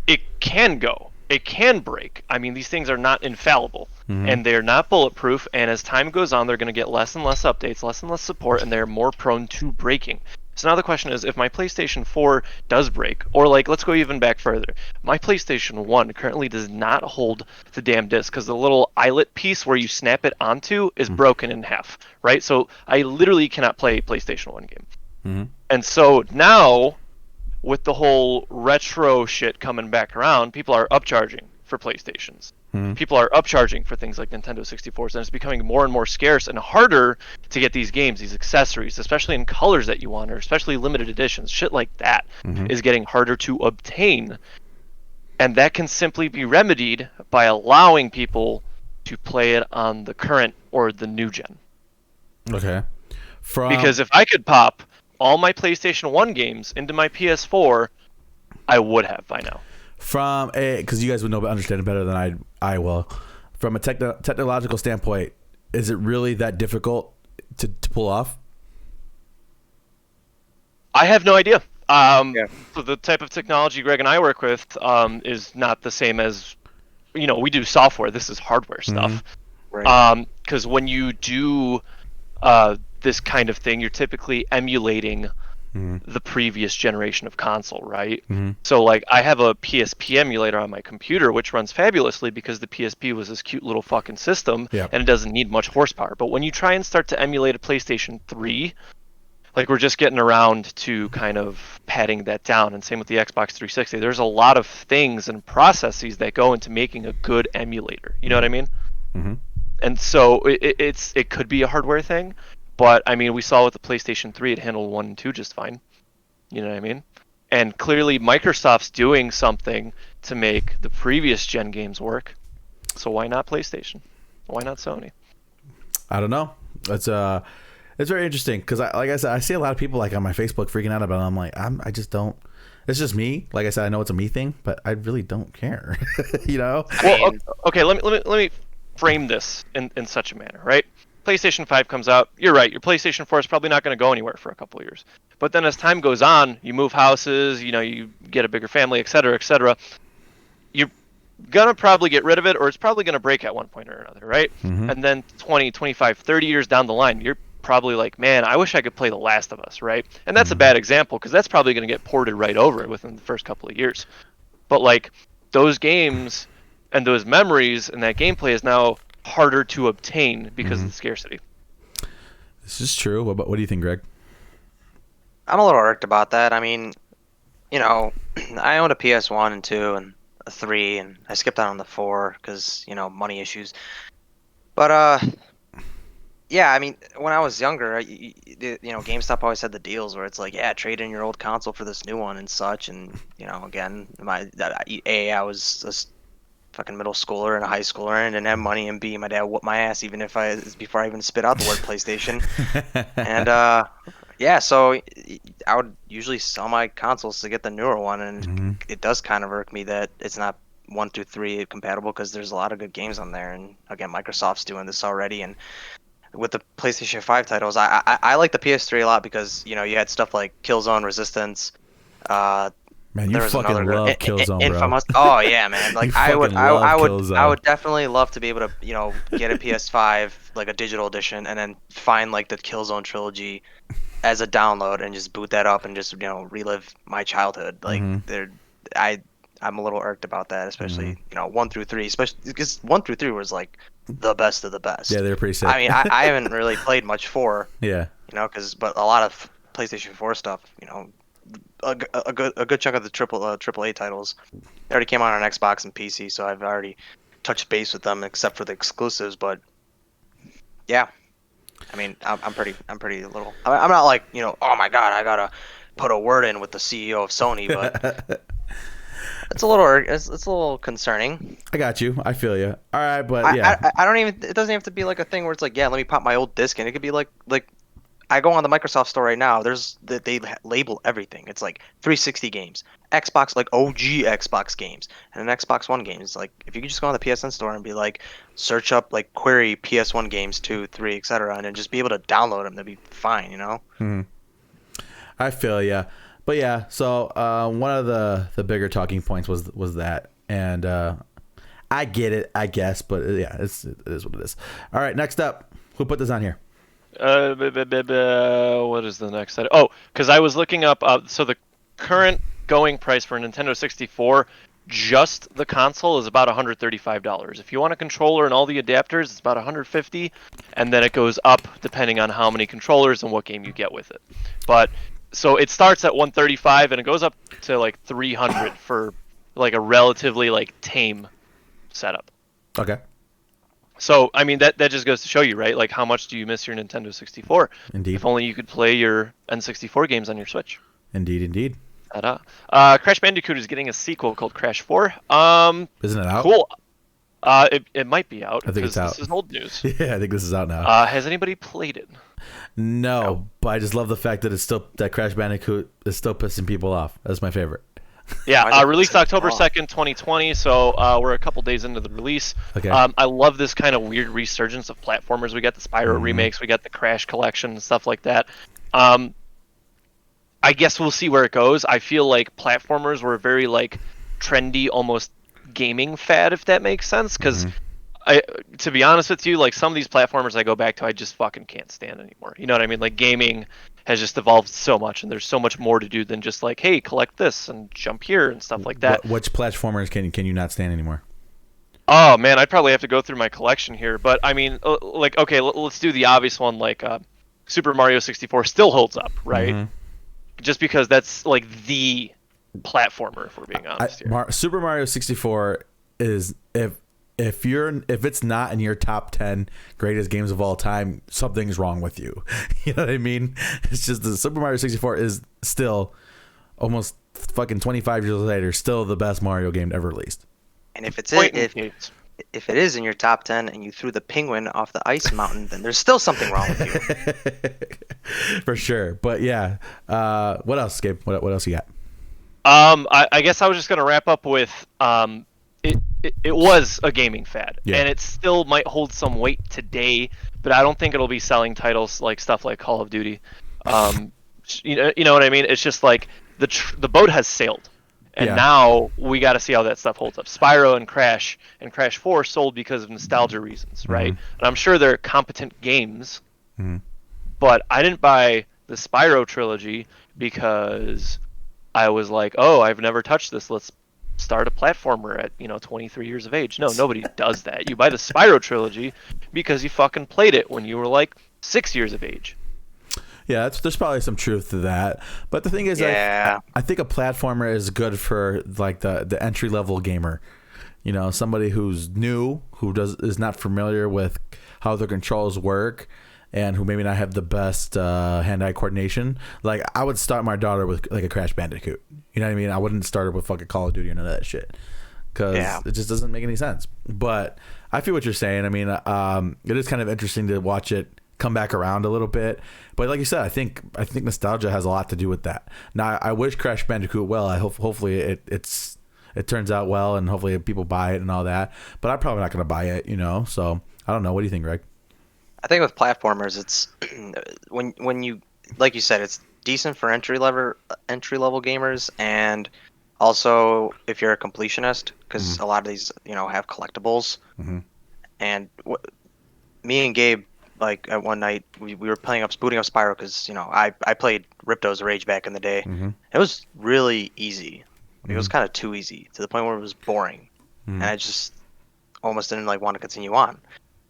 it can go. It can break. I mean, these things are not infallible, and they're not bulletproof, and as time goes on, they're going to get less and less updates, less and less support, and they're more prone to breaking. So now the question is, if my PlayStation 4 does break, or like, let's go even back further. My PlayStation 1 currently does not hold the damn disc because the little eyelet piece where you snap it onto is broken in half, right? So I literally cannot play a PlayStation 1 game. Mm-hmm. And so now, with the whole retro shit coming back around, people are upcharging for PlayStations. People are upcharging for things like Nintendo 64s, and it's becoming more and more scarce and harder to get these games, these accessories, especially in colors that you want, or especially limited editions. Shit like that is getting harder to obtain, and that can simply be remedied by allowing people to play it on the current or the new gen. Okay. Because if I could pop all my PlayStation 1 games into my PS4, I would have by now. Because you guys would understand it better than I will. From a technological standpoint, is it really that difficult to pull off? I have no idea. Yeah. So the type of technology Greg and I work with is not the same as, we do software. This is hardware stuff. Right. Because when you do this kind of thing, you're typically emulating the previous generation of console, right? So like I have a PSP emulator on my computer which runs fabulously because the PSP was this cute little fucking system and it doesn't need much horsepower. But when you try and start to emulate a PlayStation 3, like we're just getting around to kind of patting that down, and same with the Xbox 360. There's a lot of things and processes that go into making a good emulator. You know what I mean? And so it could be a hardware thing. But, I mean, we saw with the PlayStation 3, it handled 1 and 2 just fine. You know what I mean? And clearly, Microsoft's doing something to make the previous gen games work. So why not PlayStation? Why not Sony? I don't know. It's very interesting because, like I said, I see a lot of people like on my Facebook freaking out about it. I'm like, I just don't. It's just me. Like I said, I know it's a me thing, but I really don't care. Well, okay. Let me frame this in such a manner, right? PlayStation 5 comes out, you're right, your PlayStation 4 is probably not going to go anywhere for a couple of years. But then as time goes on, you move houses, you get a bigger family, et cetera, you're going to probably get rid of it, or it's probably going to break at one point or another, right? Mm-hmm. And then 20, 25, 30 years down the line, you're probably like, man, I wish I could play The Last of Us, right? And that's a bad example because that's probably going to get ported right over it within the first couple of years. But like those games and those memories and that gameplay is now harder to obtain because of the scarcity. This is true. What do you think, Greg? I'm a little irked about that. I mean, I owned a PS1 and 2 and a 3, and I skipped out on the 4 because, money issues. But, yeah, I mean, when I was younger, GameStop always had the deals where it's like, yeah, trade in your old console for this new one and such. And, again, I was a fucking middle schooler and a high schooler and didn't have money, and B, my dad whooped my ass before I even spit out the word PlayStation. And, yeah, so I would usually sell my consoles to get the newer one, and it does kind of irk me that it's not 1 through 3 compatible because there's a lot of good games on there. And again, Microsoft's doing this already, and with the PlayStation 5 titles, I like the PS3 a lot because you had stuff like Killzone Resistance. Man, you fucking love Killzone, Infamous. bro. Oh yeah, man. Like I would definitely love to be able to get a PS5 like a digital edition and then find like the Killzone trilogy as a download and just boot that up and just relive my childhood. Like I'm a little irked about that, especially 1 through 3, especially because 1 through 3 was like the best of the best. Yeah, they're pretty sick. I mean, I haven't really played much 4. Yeah. But a lot of PlayStation 4 stuff, a good chunk of the AAA titles already came out on Xbox and PC, so I've already touched base with them except for the exclusives. But yeah, I mean, I'm pretty little. I'm not like oh my god, I gotta put a word in with the CEO of Sony, but it's a little concerning. I got you. I feel you. All right, but yeah, I don't even. It doesn't have to be like a thing where it's like, yeah, let me pop my old disc in. It could be like I go on the Microsoft store right now. They label everything. It's like 360 games, Xbox, like OG Xbox games, and an Xbox One game. It's like if you could just go on the PSN store and be like, search up like query PS1 games 2, 3, etc., and then just be able to download them, that'd be fine, I feel you. But yeah, so one of the bigger talking points was that, and I get it, I guess, but yeah, it is what it is. All right, next up, who put this on here? What is the next item? Oh, because I was looking up. So the current going price for a Nintendo 64, just the console, is about $135. If you want a controller and all the adapters, it's about $150, and then it goes up depending on how many controllers and what game you get with it. But so it starts at $135 and it goes up to like $300 for like a relatively like tame setup. Okay. So, I mean, that just goes to show you, right? Like, how much do you miss your Nintendo 64? Indeed. If only you could play your N64 games on your Switch. Indeed. Ta-da. Crash Bandicoot is getting a sequel called Crash 4. Isn't it out? Cool. It might be out. I think it's out. This is old news. Yeah, I think this is out now. Has anybody played it? No, but I just love the fact that Crash Bandicoot is still pissing people off. That's my favorite. Yeah, released October 2nd, 2020, so we're a couple days into the release. Okay. I love this kind of weird resurgence of platformers. We got the Spyro remakes, we got the Crash collection and stuff like that. I guess we'll see where it goes. I feel like platformers were very like trendy, almost gaming fad, if that makes sense, because to be honest with you, like some of these platformers I go back to, I just fucking can't stand anymore. You know what I mean? Like gaming has just evolved so much, and there's so much more to do than just like, hey, collect this and jump here and stuff like that. Which platformers can you not stand anymore? Oh man, I'd probably have to go through my collection here, but I mean, like, okay, let's do the obvious one. Like Super Mario 64 still holds up, right? Just because that's like the platformer, if we're being honest here. Super Mario 64 is if it's not in your top 10 greatest games of all time, something's wrong with you. You know what I mean? It's just the Super Mario 64 is still almost fucking 25 years later still the best Mario game ever released. And if it is in your top 10 and you threw the penguin off the ice mountain, then there's still something wrong with you. For sure. But yeah, what else, Gabe? What else you got? I guess I was just gonna wrap up with it was a gaming fad, and it still might hold some weight today, but I don't think it'll be selling titles like stuff like Call of Duty. You know what I mean? It's just like the boat has sailed, and now we got to see how that stuff holds up. Spyro and Crash 4 sold because of nostalgia reasons, right? And I'm sure they're competent games, but I didn't buy the Spyro trilogy because I was like, oh, I've never touched this. Let's start a platformer at 23 years of age. No, nobody does that. You buy the Spyro trilogy because you fucking played it when you were like 6 years of age. Yeah, there's probably some truth to that. But the thing is, I think a platformer is good for like the entry level gamer. You know, somebody who's new, who is not familiar with how their controls work, and who maybe not have the best hand-eye coordination. Like, I would start my daughter with like a Crash Bandicoot. You know what I mean? I wouldn't start her with fucking Call of Duty or none of that shit, because it just doesn't make any sense. But I feel what you're saying. I mean, it is kind of interesting to watch it come back around a little bit. But like you said, I think nostalgia has a lot to do with that. Now, I wish Crash Bandicoot well. I hopefully it turns out well, and hopefully people buy it and all that. But I'm probably not going to buy it, So I don't know. What do you think, Greg? I think with platformers, it's when you, like you said, it's decent for entry level gamers, and also if you're a completionist, because a lot of these have collectibles. And me and Gabe, like at one night we were booting up Spyro because I played Ripto's Rage back in the day. It was really easy. It was kind of too easy to the point where it was boring, and I just almost didn't want to continue on.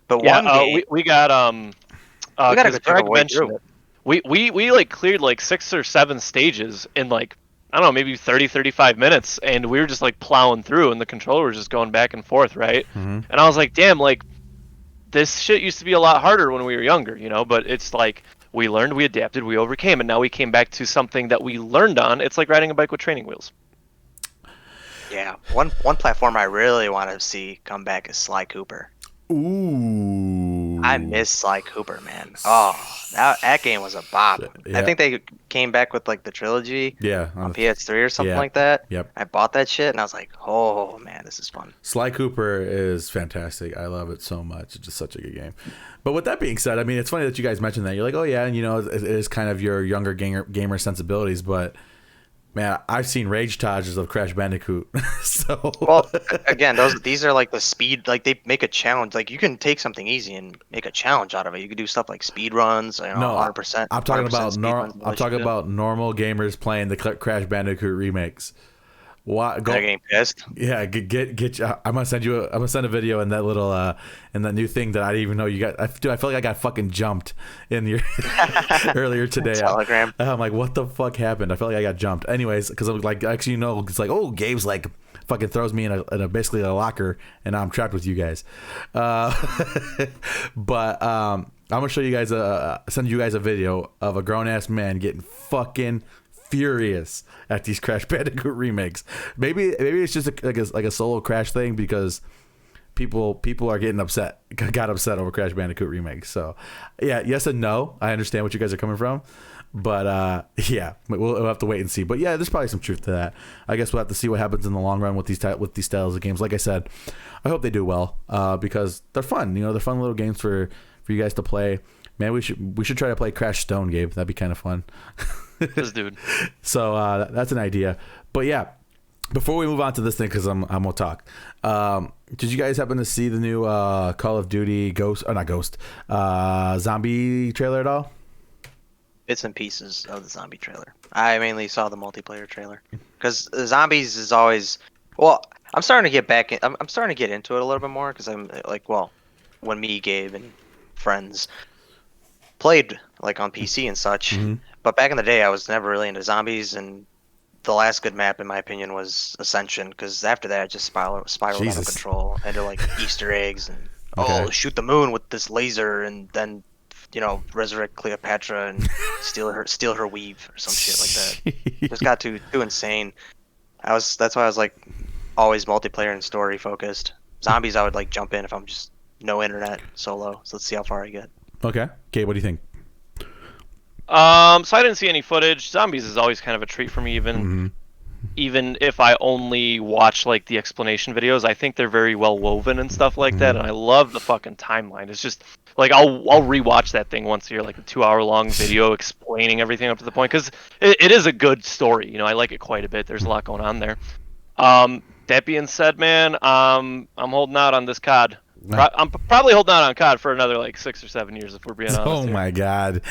But one game, we got we got a good chunk of way through. We like cleared like 6 or 7 stages in like, I don't know, maybe 30-35 minutes, and we were just like plowing through, and the controller was just going back and forth, right? And I was like, damn, like this shit used to be a lot harder when we were younger, but it's like we learned, we adapted, we overcame, and now we came back to something that we learned on. It's like riding a bike with training wheels. Yeah, one platform I really want to see come back is Sly Cooper. Ooh. I miss Sly Cooper, man. Oh, that game was a bop. Yeah. I think they came back with like the trilogy on PS3 or something like that. Yep. I bought that shit and I was like, oh man, this is fun. Sly Cooper is fantastic. I love it so much. It's just such a good game. But with that being said, I mean, it's funny that you guys mentioned that. You're like, oh yeah, and it is kind of your younger gamer sensibilities, but man, I've seen rage tages of Crash Bandicoot. So well, again, these are like the speed, like they make a challenge. Like you can take something easy and make a challenge out of it. You can do stuff like speed runs, 100%. I'm talking about normal gamers playing the Crash Bandicoot remakes. What? They're getting pissed. Yeah, get. I'm gonna send a video in that little in that new thing that I didn't even know you got. I feel like I got fucking jumped in your earlier today. Telegram. I'm like, what the fuck happened? I felt like I got jumped. Anyways, because I'm like, actually, it's like, oh, Gabe's like fucking throws me in a basically a locker, and I'm trapped with you guys. But I'm gonna show you guys send you guys a video of a grown ass man getting fucking furious at these Crash Bandicoot remakes. Maybe it's just like a solo Crash thing, because people are getting got upset over Crash Bandicoot remakes. So yeah, yes and no. I understand what you guys are coming from, but yeah, we'll have to wait and see. But yeah, there's probably some truth to that. I guess we'll have to see what happens in the long run with these styles of games. Like I said, I hope they do well, because they're fun. They're fun little games for you guys to play. Man, we should try to play Crash Stone, Gabe. That'd be kind of fun. This dude. So that's an idea. But yeah, before we move on to this thing, because I'm gonna talk. Did you guys happen to see the new Call of Duty zombie trailer at all? Bits and pieces of the zombie trailer. I mainly saw the multiplayer trailer because zombies is always. Well, I'm starting to get back. I'm starting to get into it a little bit more because I'm like, well, when me, Gabe, and friends played like on PC and such. But back in the day, I was never really into zombies, and the last good map, in my opinion, was Ascension, because after that, it just spiraled out of control into like Easter eggs and shoot the moon with this laser, and then resurrect Cleopatra and steal her weave or some shit like that. It just got too insane. That's why I was like always multiplayer and story focused. Zombies, I would like jump in if I'm just no internet solo. So let's see how far I get. Okay, Kate, what do you think? So I didn't see any footage. Zombies is always kind of a treat for me, even even if I only watch like the explanation videos, I think they're very well woven and stuff like that. And I love the fucking timeline. It's just like I'll rewatch that thing once a year, like a 2-hour long video explaining everything up to the point, because it is a good story. You know, I like it quite a bit. There's a lot going on there. That being said, man, I'm holding out on this COD. I'm probably holding out on COD for another like 6 or 7 years if we're being honest. Oh here. my god.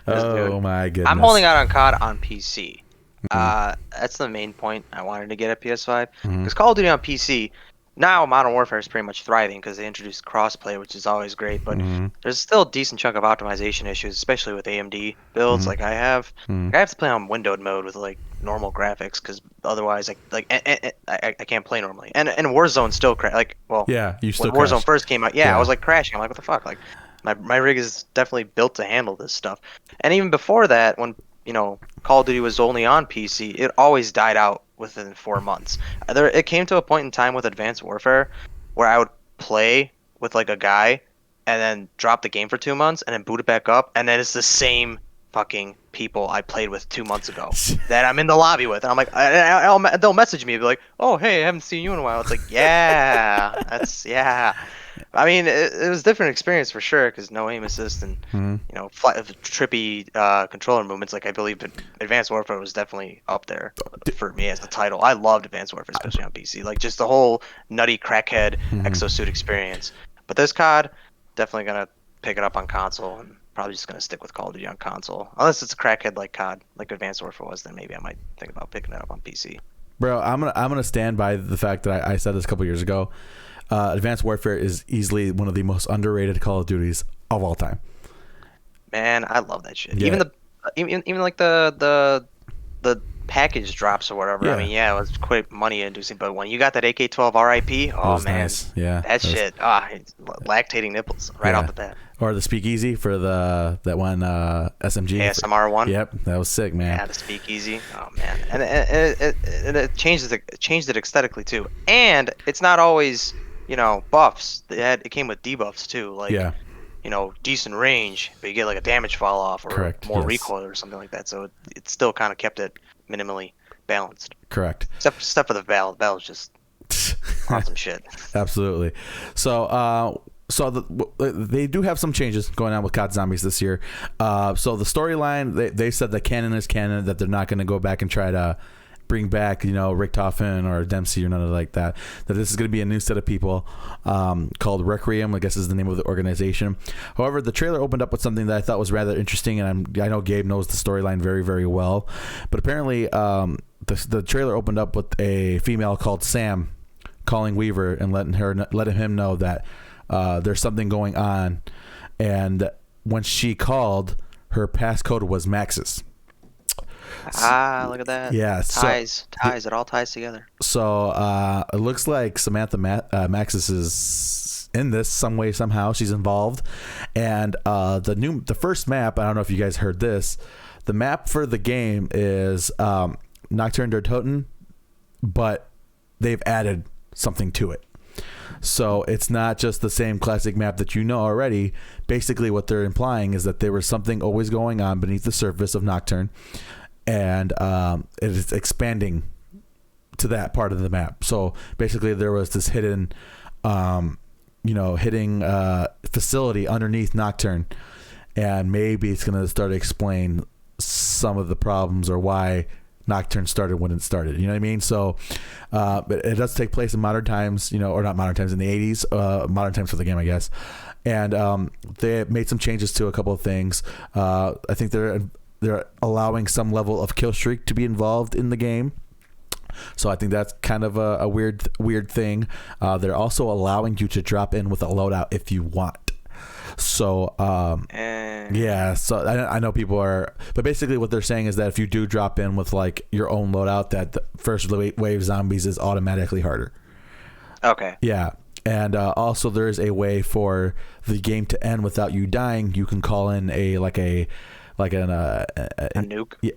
Oh my goodness. I'm holding out on COD on PC. That's the main point I wanted to get at PS5, because Call of Duty on PC now, Modern Warfare is pretty much thriving because they introduced crossplay, which is always great, but there's still a decent chunk of optimization issues, especially with AMD builds like I have. Like, I have to play on windowed mode with like normal graphics, because otherwise I can't play normally. And Warzone still you still when Warzone crash. first came out, I was like crashing. I'm like, what the fuck? Like my rig is definitely built to handle this stuff. And even before that, when Call of Duty was only on PC, it always died out within 4 months. It came to a point in time with Advanced Warfare where I would play with like a guy and then drop the game for 2 months and then boot it back up, and then it's the same fucking people I played with 2 months ago that I'm in the lobby with, and I'm like, they'll message me, be like, oh hey, I haven't seen you in a while. It's like, yeah. I mean, it was a different experience for sure, because no aim assist and trippy controller movements. Like, I believe Advanced Warfare was definitely up there for me as the title. I loved Advanced Warfare, especially on PC. Like, just the whole nutty crackhead exosuit experience. But this COD, definitely gonna pick it up on console, and probably just gonna stick with Call of Duty on console. Unless it's a crackhead like COD, like Advanced Warfare was, then maybe I might think about picking it up on PC. Bro, I'm gonna stand by the fact that I said this a couple years ago. Advanced Warfare is easily one of the most underrated Call of Duties of all time. Man, I love that shit. Yeah. Even like the package drops or whatever. Yeah. I mean, it was quite money inducing, but when you got that AK-12 RIP, oh man, nice. Yeah, that shit, it's lactating nipples right off the bat. Or the Speakeasy for that one SMG. ASMR one. Yep, that was sick, man. Yeah, the Speakeasy. Oh man, and it changed it aesthetically too. And it's not always buffs. It came with debuffs too, like decent range, but you get like a damage fall off or more recoil or something like that. So it still kind of kept it minimally balanced. Correct. Except for the Val. The Val is just awesome shit. Absolutely. So they do have some changes going on with COD Zombies this year. So the storyline, they said that canon is canon, that they're not going to go back and try to bring back, Richtofen or Dempsey or none of like that. That this is going to be a new set of people called Requiem, I guess is the name of the organization. However, the trailer opened up with something that I thought was rather interesting, and I know Gabe knows the storyline very, very well. But apparently, the trailer opened up with a female called Sam calling Weaver and letting him know that there's something going on. And when she called, her passcode was Max's. Look at that. Yeah. Ties. It all ties together. So it looks like Samantha Maxis is in this some way, somehow. She's involved. And the first map, I don't know if you guys heard this, the map for the game is Nocturne der Toten, but they've added something to it. So it's not just the same classic map that you know already. Basically what they're implying is that there was something always going on beneath the surface of Nocturne, and it is expanding to that part of the map. So basically there was this hidden facility underneath Nocturne, and maybe it's going to start to explain some of the problems or why Nocturne started when it started. You know what I mean? So it does take place in modern times, or not modern times, in the 80s, modern times for the game, I guess. And they made some changes to a couple of things. I think they're allowing some level of kill streak to be involved in the game. So I think that's kind of a weird thing. They're also allowing you to drop in with a loadout if you want. So so I know people are, but basically what they're saying is that if you do drop in with like your own loadout, that the first wave zombies is automatically harder. Okay. Yeah. And also there is a way for the game to end without you dying. You can call in a nuke?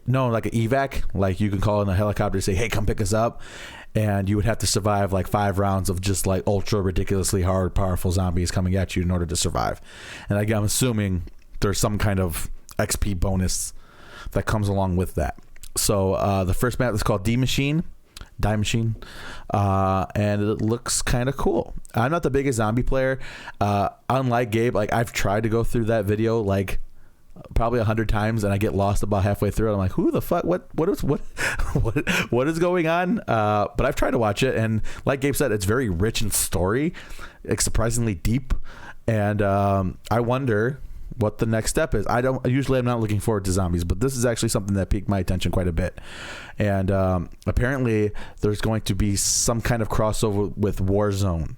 No, like an evac. Like you can call in a helicopter to say, hey, come pick us up. And you would have to survive like 5 rounds of just like ultra ridiculously hard, powerful zombies coming at you in order to survive. And I'm assuming there's some kind of XP bonus that comes along with that. So the first map is called D Machine. Die Machine, and it looks kind of cool. I'm not the biggest zombie player. Unlike Gabe, like I've tried to go through that video like probably 100 times, and I get lost about halfway through it. I'm like, who the fuck? What is going on? But I've tried to watch it, and like Gabe said, it's very rich in story. It's surprisingly deep, and I wonder what the next step is. I'm not looking forward to zombies, but this is actually something that piqued my attention quite a bit. And apparently, there's going to be some kind of crossover with Warzone.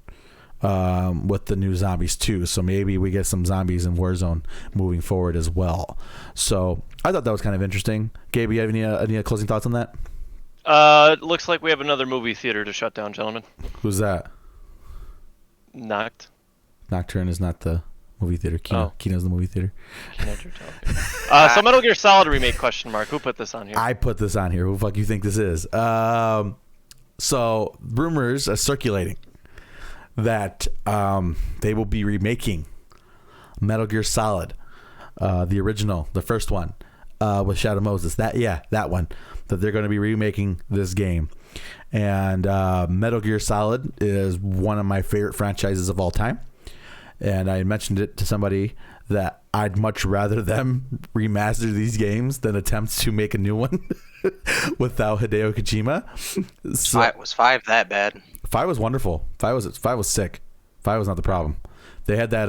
With the new Zombies too, so maybe we get some zombies in Warzone moving forward as well. So I thought that was kind of interesting. Gabe, you have any closing thoughts on that? It looks like we have another movie theater to shut down, gentlemen. Who's that? Nocturne is not the movie theater. Kino's the movie theater. So Metal Gear Solid remake ? Who put this on here? I put this on here. Who the fuck you think this is? So rumors are circulating that they will be remaking Metal Gear Solid, the original, the first one, with Shadow Moses. That one. That they're going to be remaking this game. And Metal Gear Solid is one of my favorite franchises of all time. And I mentioned it to somebody that I'd much rather them remaster these games than attempt to make a new one without Hideo Kojima. So, was 5 that bad? 5 was wonderful. 5 was sick. 5 was not the problem. They had that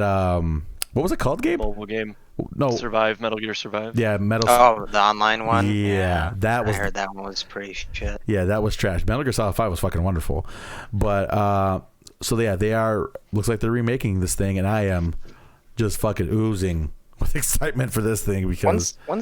what was it called, Gabe? Mobile game. No. Metal Gear Survive. Yeah, Oh, the online one? Yeah, that was. I heard that one was pretty shit. Yeah, that was trash. Metal Gear Solid 5 was fucking wonderful. But so yeah, they are, looks like they're remaking this thing, and I am just fucking oozing with excitement for this thing because when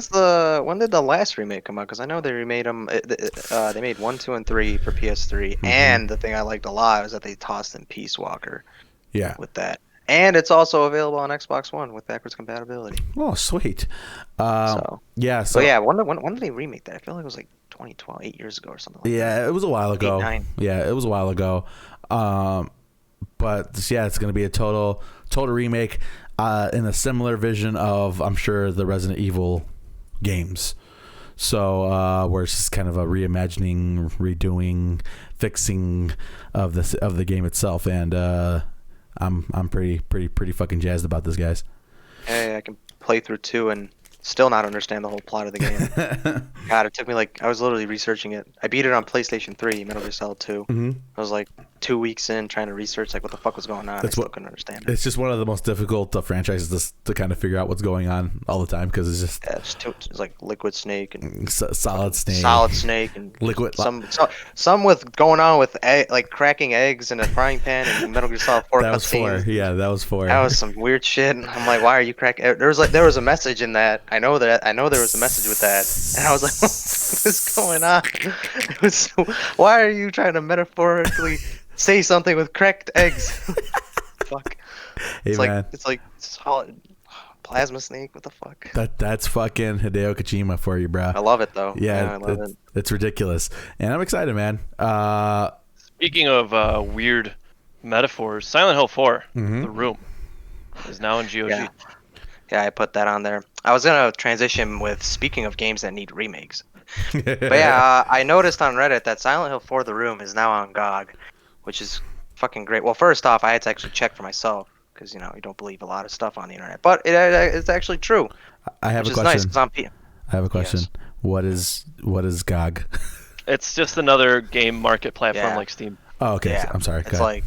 did the last remake come out? Because I know they remade them. They made 1, 2, and 3 for PS3, and the thing I liked a lot was that they tossed in Peace Walker. Yeah. With that, and it's also available on Xbox One with backwards compatibility. Oh, sweet. So yeah. When did they remake that? I feel like it was like 2012, 8 years ago or something. Like that. It was a while ago. 8, 9. Yeah, it was a while ago. But yeah, it's going to be a total remake. In a similar vision of, I'm sure, the Resident Evil games. So where it's just kind of a reimagining, redoing, fixing of the game itself, and I'm pretty fucking jazzed about this, guys. Hey, I can play through 2 and still not understand the whole plot of the game. God, it took me I was literally researching it. I beat it on PlayStation 3, Metal Gear Solid 2. Mm-hmm. I was like 2 weeks in trying to research what the fuck was going on. I still couldn't understand it. It's just one of the most difficult franchises to kind of figure out what's going on all the time, because it's just it's like Liquid Snake and Solid Snake and Liquid some with going on with cracking eggs in a frying pan and Metal Gear Solid 4 that was 4. Yeah, that was 4. That was some weird shit. I'm like, why are you cracking? There was a message in that. I know there was a message with that, and I was like, what is going on? Why are you trying to metaphorically say something with cracked eggs? Fuck. Hey, man. It's like solid plasma snake. What the fuck? That's fucking Hideo Kojima for you, bro. I love it though. Yeah, I love it. It's ridiculous, and I'm excited, man. Speaking of weird metaphors, Silent Hill 4, mm-hmm. The Room, is now in GOG. Yeah, I put that on there. I was gonna transition with speaking of games that need remakes. But yeah, I noticed on Reddit that Silent Hill 4 The Room is now on GOG, which is fucking great. Well, first off, I had to actually check for myself because you don't believe a lot of stuff on the internet, but it's actually true. I have a question. Nice, 'cause I have a question. Yes. What is GOG? It's just another game market platform like Steam. Oh, okay. Yeah, I'm sorry. It's like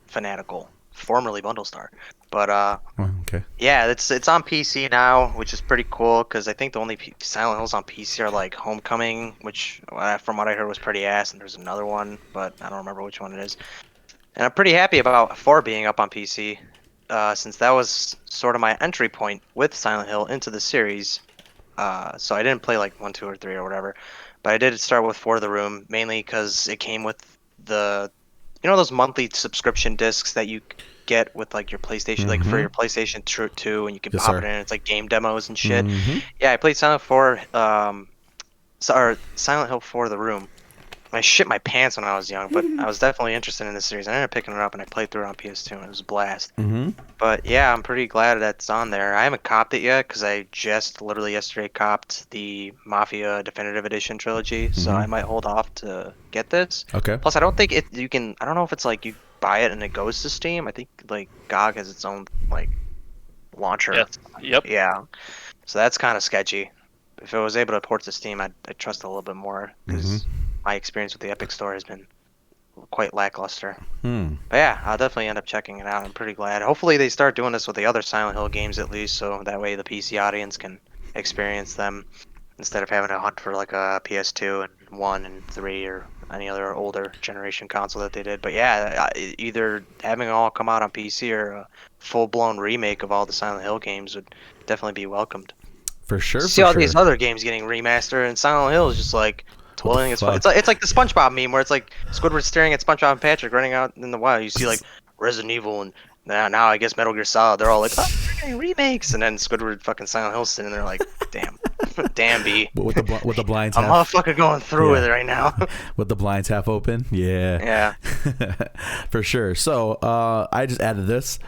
Fanatical, formerly BundleStar. But okay. Yeah, it's on PC now, which is pretty cool because I think the only Silent Hills on PC are like Homecoming, which from what I heard was pretty ass, and there's another one, but I don't remember which one it is. And I'm pretty happy about 4 being up on PC, since that was sort of my entry point with Silent Hill into the series. So I didn't play like 1, 2, or 3 or whatever, but I did start with 4 The Room mainly because it came with the, those monthly subscription discs that you get with like your PlayStation, mm-hmm. like for your PlayStation 2, and you can yes, pop sir. it in. It's like game demos and shit. Mm-hmm. Yeah, I played Silent Hill 4 The Room, I shit my pants when I was young, but I was definitely interested in this series. I ended up picking it up and I played through it on PS2 and it was a blast. Mm-hmm. But yeah, I'm pretty glad that's on there. I haven't copped it yet because I just literally yesterday copped the Mafia Definitive Edition trilogy, so I might hold off to get this. Okay. Plus, I don't think you can. I don't know if it's like you buy it and it goes to Steam. I think like GOG has its own like launcher. Yes. Yep. Yeah. So that's kind of sketchy. If it was able to port to Steam, I'd trust it a little bit more because my experience with the Epic Store has been quite lackluster. But yeah, I'll definitely end up checking it out. I'm pretty glad. Hopefully they start doing this with the other Silent Hill games at least, so that way the PC audience can experience them instead of having to hunt for like a PS2 and 1 and 3 or any other older generation console that they did. But yeah, either having it all come out on PC or a full-blown remake of all the Silent Hill games would definitely be welcomed. For sure. See all these other games getting remastered, and Silent Hill is just like twirling its. It's like the SpongeBob meme where it's like Squidward staring at SpongeBob and Patrick running out in the wild. You see like Resident Evil and now I guess Metal Gear Solid. They're all like, oh, we're getting remakes, and then Squidward fucking Silent Hill sitting there like, damn B. With the blinds. I'm motherfucking going through with it right now. With the blinds half open. Yeah. For sure. So I just added this.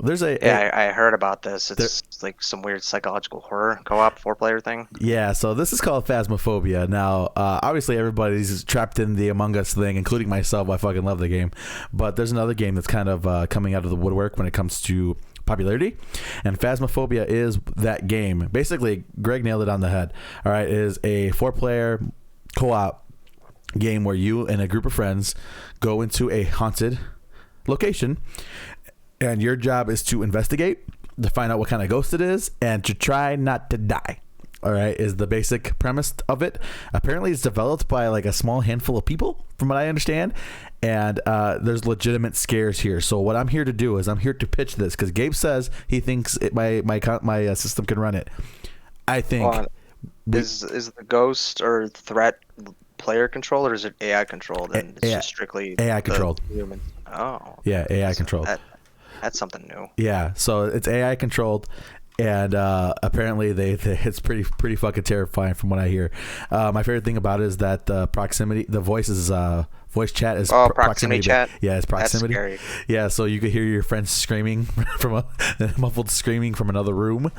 There's I heard about this. It's like some weird psychological horror co-op 4-player thing. Yeah, so this is called Phasmophobia. Now, obviously everybody's trapped in the Among Us thing, including myself. I fucking love the game. But there's another game that's kind of coming out of the woodwork when it comes to popularity, and Phasmophobia is that game. Basically, Greg nailed it on the head. All right, it is a 4-player co-op game where you and a group of friends go into a haunted location, and your job is to investigate, to find out what kind of ghost it is, and to try not to die. All right, is the basic premise of it. Apparently, it's developed by like a small handful of people, from what I understand, and there's legitimate scares here. So what I'm here to do is I'm here to pitch this because Gabe says he thinks my system can run it. I think is the ghost or threat player controlled, or is it AI controlled? And it's just strictly AI controlled. Human. Oh, yeah, AI controlled. That's something new. Yeah, so it's AI controlled, and apparently it's pretty fucking terrifying from what I hear. My favorite thing about it is that the proximity, the voice chat is proximity chat. Yeah, it's proximity. That's scary. Yeah, so you could hear your friends screaming from muffled screaming from another room,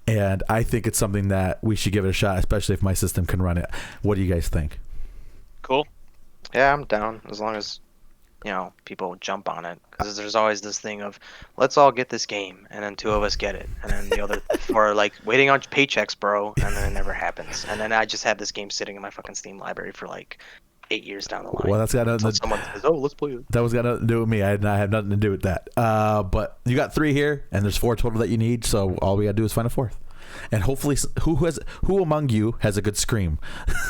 and I think it's something that we should give it a shot, especially if my system can run it. What do you guys think? Cool. Yeah, I'm down as long as people jump on it, because there's always this thing of let's all get this game, and then 2 of us get it, and then the other 4 are like waiting on paychecks, bro, and then it never happens, and then I just have this game sitting in my fucking Steam library for like 8 years down the line. Well, that's got nothing. Someone says, "Oh, let's play it." That was got nothing to do with me. I have nothing to do with that. But you got 3 here, and there's 4 total that you need. So all we gotta do is find a 4th. And hopefully, who among you has a good scream,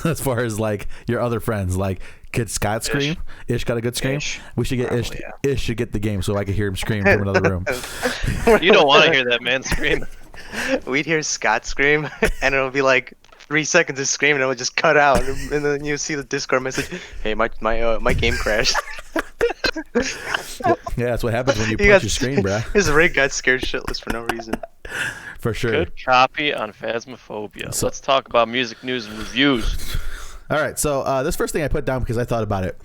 as far as like your other friends? Like, could Scott scream? Ish got a good scream. We should get Ish. Yeah. Ish should get the game so I could hear him scream from another room. You don't want to hear that man scream. We'd hear Scott scream, and it'll be like 3 seconds of scream, and it would just cut out, and then you see the Discord message, "Hey, my game crashed." Yeah, that's what happens when you punch your screen, bro. His rig got scared shitless for no reason. For sure. Good copy on Phasmophobia. So let's talk about music news and reviews. All right, so this first thing I put down because I thought about it,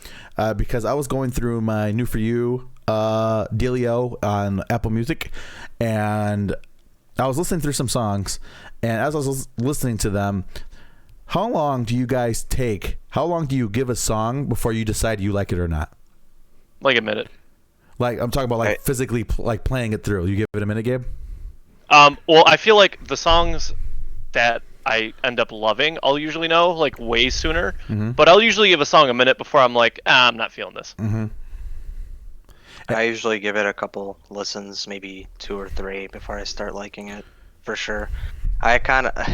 because I was going through my New For You dealio on Apple Music, and I was listening through some songs, and as I was listening to them, how long do you guys take? How long do you give a song before you decide you like it or not? Like a minute. Like, I'm talking about like physically like playing it through. You give it a minute, Gabe? Well, I feel like the songs that I end up loving, I'll usually know like way sooner. Mm-hmm. But I'll usually give a song a minute before I'm like, I'm not feeling this. Mm-hmm. I usually give it a couple listens, maybe 2 or 3 before I start liking it, for sure. I kind of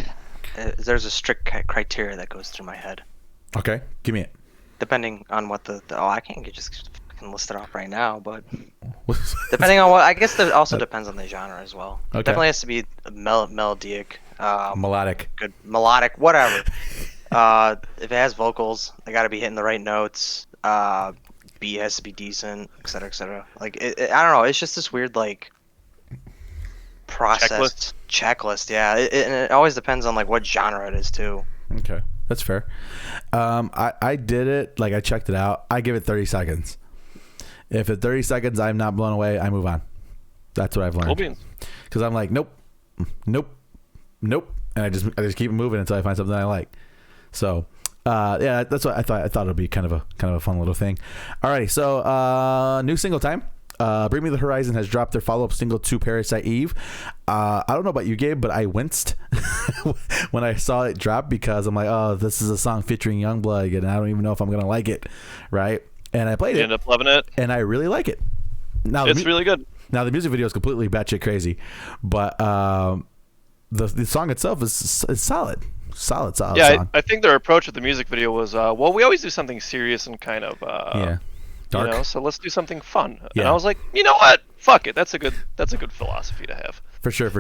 there's a strict criteria that goes through my head. Okay, give me it. Depending on what I can't just fucking list it off right now, but depending on what, I guess that also depends on the genre as well. Okay. It definitely has to be melodic, melodic, good melodic, whatever. If it has vocals, they got to be hitting the right notes. Beat has to be decent, etc., etc. Like I don't know, it's just this weird like process checklist. Yeah, and it always depends on like what genre it is too. Okay. That's fair. I did it. Like, I checked it out. I give it 30 seconds. If at 30 seconds I'm not blown away, I move on. That's what I've learned. Cool beans. Because I'm like, nope, and I just keep moving until I find something I like. So, yeah, that's what I thought. I thought it'd be kind of a fun little thing. Alrighty, so new single time. Bring Me the Horizon has dropped their follow-up single to Parasite Eve. I don't know about you, Gabe, but I winced when I saw it drop because I'm like, oh, this is a song featuring Youngblood, and I don't even know if I'm gonna like it, right? And I played it. You end up loving it, and I really like it. Now it's really good. Now the music video is completely batshit crazy, but the song itself is solid. Solid Yeah, song. I think their approach with the music video was, well, we always do something serious and kind of, dark. You know, so let's do something fun. Yeah. And I was like, you know what? Fuck it. That's a good philosophy to have. For sure.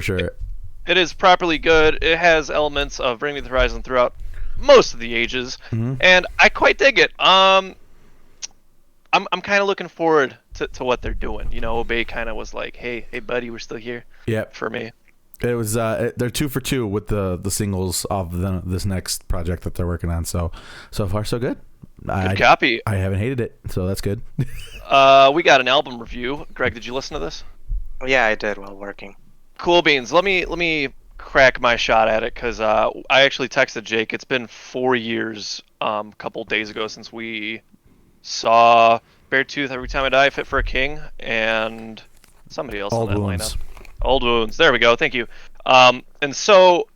It is properly good. It has elements of Bring Me the Horizon throughout most of the ages, and I quite dig it. I'm kind of looking forward to what they're doing. You know, Obey kind of was like, hey buddy, we're still here. Yep. For me. It was they're 2 for 2 with the singles of this next project that they're working on. So far so good. Good copy. I haven't hated it, so that's good. We got an album review. Greg, did you listen to this? Yeah, I did while working. Cool beans. Let me crack my shot at it because I actually texted Jake. It's been 4 years, a couple days ago since we saw Beartooth, Every Time I Die, Fit for a King, and somebody else Old on that Wounds. lineup. Old Wounds. There we go. Thank you. And so,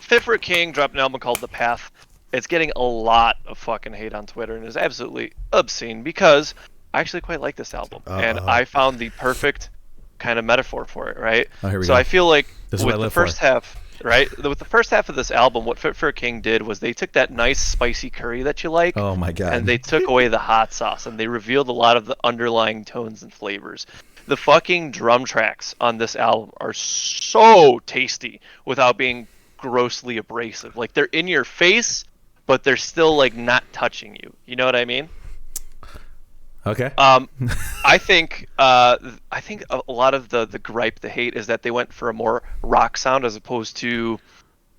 Fit for a King dropped an album called The Path. It's getting a lot of fucking hate on Twitter and is absolutely obscene because I actually quite like this album. And I found the perfect kind of metaphor for it, right? Oh, here we so go. I feel like This is what with I the live first for. half, right? With the first half of this album, what Fit for a King did was they took that nice spicy curry that you like, Oh my god. and they took away the hot sauce and they revealed a lot of the underlying tones and flavors. The fucking drum tracks on this album are so tasty without being grossly abrasive. Like they're in your face, but they're still like not touching you. You know what I mean? Okay. I think a lot of the gripe, the hate, is that they went for a more rock sound as opposed to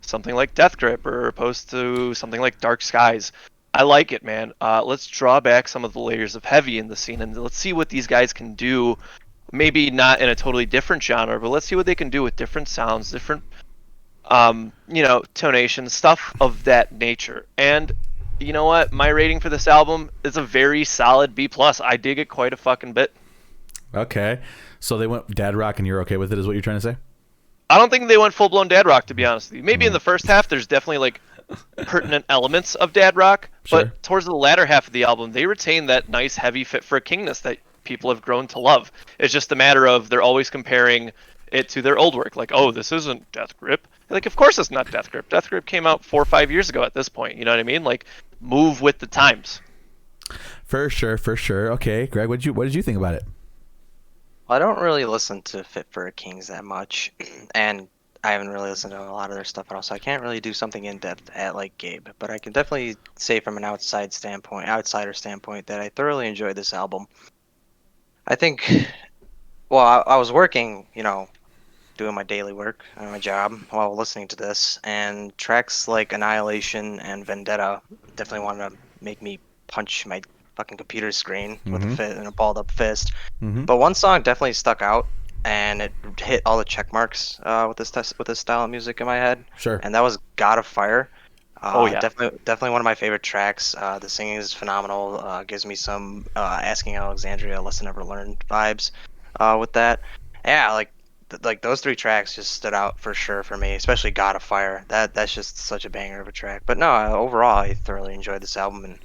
something like Death Grip or opposed to something like Dark Skies. I like it, man. Let's draw back some of the layers of heavy in the scene and let's see what these guys can do. Maybe not in a totally different genre, but let's see what they can do with different sounds, different, tonation, stuff of that nature. And you know what? My rating for this album is a very solid B+. I dig it quite a fucking bit. Okay. So they went dad rock and you're okay with it is what you're trying to say? I don't think they went full-blown dad rock, to be honest with you. Maybe in the first half, there's definitely like pertinent elements of dad rock, Sure. but towards the latter half of the album, they retain that nice, heavy Fit for a Kingness that people have grown to love. It's just a matter of they're always comparing it to their old work. Like, oh, this isn't Death Grip. Like, of course it's not Death Grip. Death Grip came out 4 or 5 years ago at this point. You know what I mean? Like, move with the times. For sure. Okay, Greg, what did you think about it? I don't really listen to Fit for a Kings that much, and I haven't really listened to a lot of their stuff at all, so I can't really do something in depth at like Gabe. But I can definitely say from an outsider standpoint, that I thoroughly enjoyed this album. I think, well, I was working, doing my daily work on my job while listening to this, and tracks like Annihilation and Vendetta definitely wanted to make me punch my fucking computer screen with a balled up fist. But one song definitely stuck out, and it hit all the check marks with this style of music in my head. Sure. And that was God of Fire. Oh, yeah. Definitely one of my favorite tracks. The singing is phenomenal. Gives me some Asking Alexandria Lesson Never Learned vibes with that. Yeah, like those 3 tracks just stood out for sure for me, especially God of Fire. That's just such a banger of a track. But no, overall, I thoroughly enjoyed this album and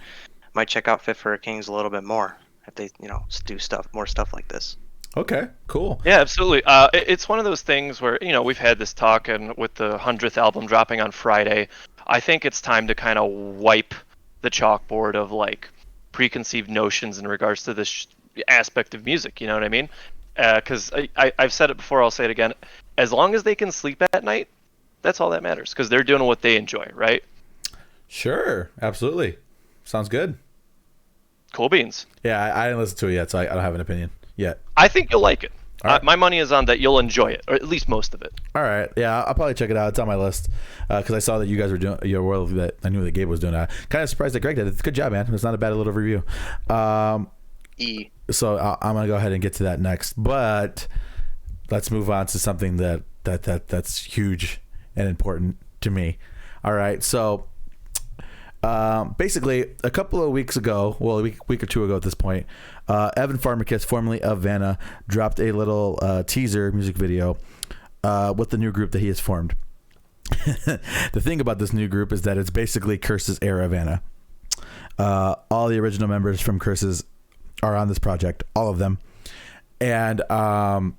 might check out Fit for a Kings a little bit more if they, do more stuff like this. Okay, cool. Yeah, absolutely. It's one of those things where, we've had this talk, and with the 100th album dropping on Friday, I think it's time to kind of wipe the chalkboard of like preconceived notions in regards to this aspect of music. You know what I mean? Because I've said it before, I'll say it again. As long as they can sleep at night, that's all that matters. Because they're doing what they enjoy, right? Sure, absolutely. Sounds good. Cool beans. Yeah, I didn't listen to it yet, so I don't have an opinion yet. I think you'll like it. My money is on that you'll enjoy it, or at least most of it. All right, yeah, I'll probably check it out. It's on my list because I saw that you guys were doing your world. That I knew that Gabe was doing that. Kind of surprised that Greg did it. Good job, man. It's not a bad little review. So I'm gonna go ahead and get to that next, but let's move on to something that's huge and important to me. All right, so basically a couple of weeks ago, well, a week or two ago at this point, Evan Farmakis, formerly of Vanna, dropped a little teaser music video with the new group that he has formed. The thing about this new group is that it's basically Curse's era Vanna. All the original members from Curse's are on this project, all of them, and I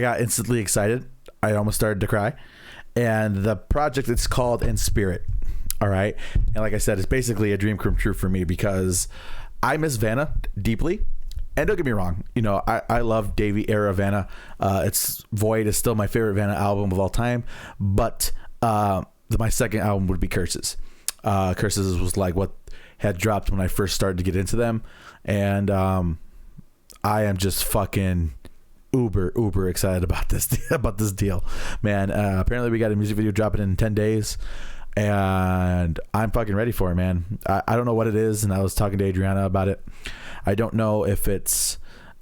got instantly excited. I almost started to cry. And the project, it's called Inspirit. All right. And like I said, it's basically a dream come true for me because I miss Vanna deeply. And don't get me wrong, you know, I love Davey era Vanna. It's Void is still my favorite Vanna album of all time. But my second album would be Curses. Curses was like what had dropped when I first started to get into them. And I am just fucking uber excited about this deal, man. Apparently we got a music video dropping in 10 days and I'm fucking ready for it, man. I don't know what it is, and I was talking to Adriana about it. I don't know if it's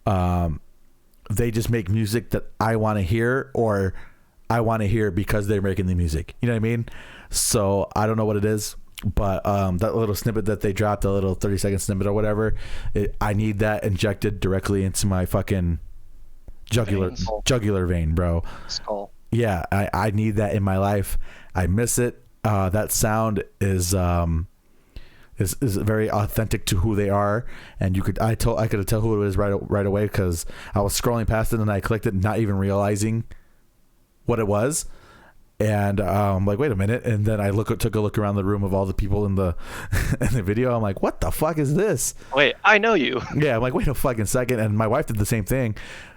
they just make music that I want to hear, or I want to hear because they're making the music, you know what I mean? So I don't know what it is, but that little snippet that they dropped, a little 30-second snippet or whatever, I need that injected directly into my fucking jugular vein, bro. Skull. Yeah, I need that in my life. I miss it. That sound is very authentic to who they are, and I could tell who it was right away because I was scrolling past it and I clicked it, not even realizing what it was. And I'm like, wait a minute, and then I took a look around the room of all the people in the in the video. I'm like, what the fuck is this? Wait, I know you. Yeah, I'm like, wait a fucking second, and my wife did the same thing.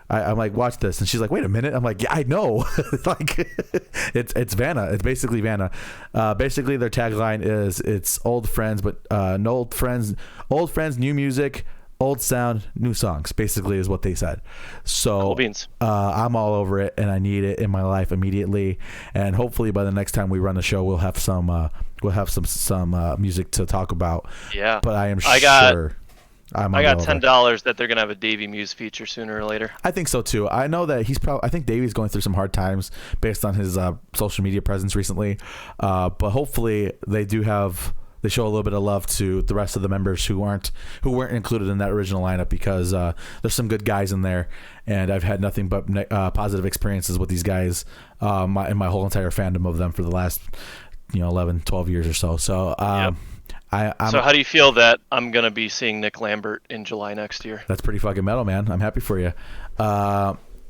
I'm like, watch this, and she's like, wait a minute. I'm like, yeah, I know. Like, it's Vanna. It's basically Vanna. Basically, their tagline is it's old friends, but old friends, new music, old sound, new songs. Basically, is what they said. So cool beans. I'm all over it, and I need it in my life immediately. And hopefully, by the next time we run the show, we'll have some music to talk about. Yeah, but I got $10 that they're gonna have a Davey Muse feature sooner or later. I think so too. I know that I think Davey's going through some hard times based on his social media presence recently. But hopefully they show a little bit of love to the rest of the members who weren't included in that original lineup, because there's some good guys in there, and I've had nothing but positive experiences with these guys in my whole entire fandom of them for the last 11, 12 years or so. So yep. So how do you feel that I'm gonna be seeing Nick Lambert in July next year? That's pretty fucking metal, man. I'm happy for you.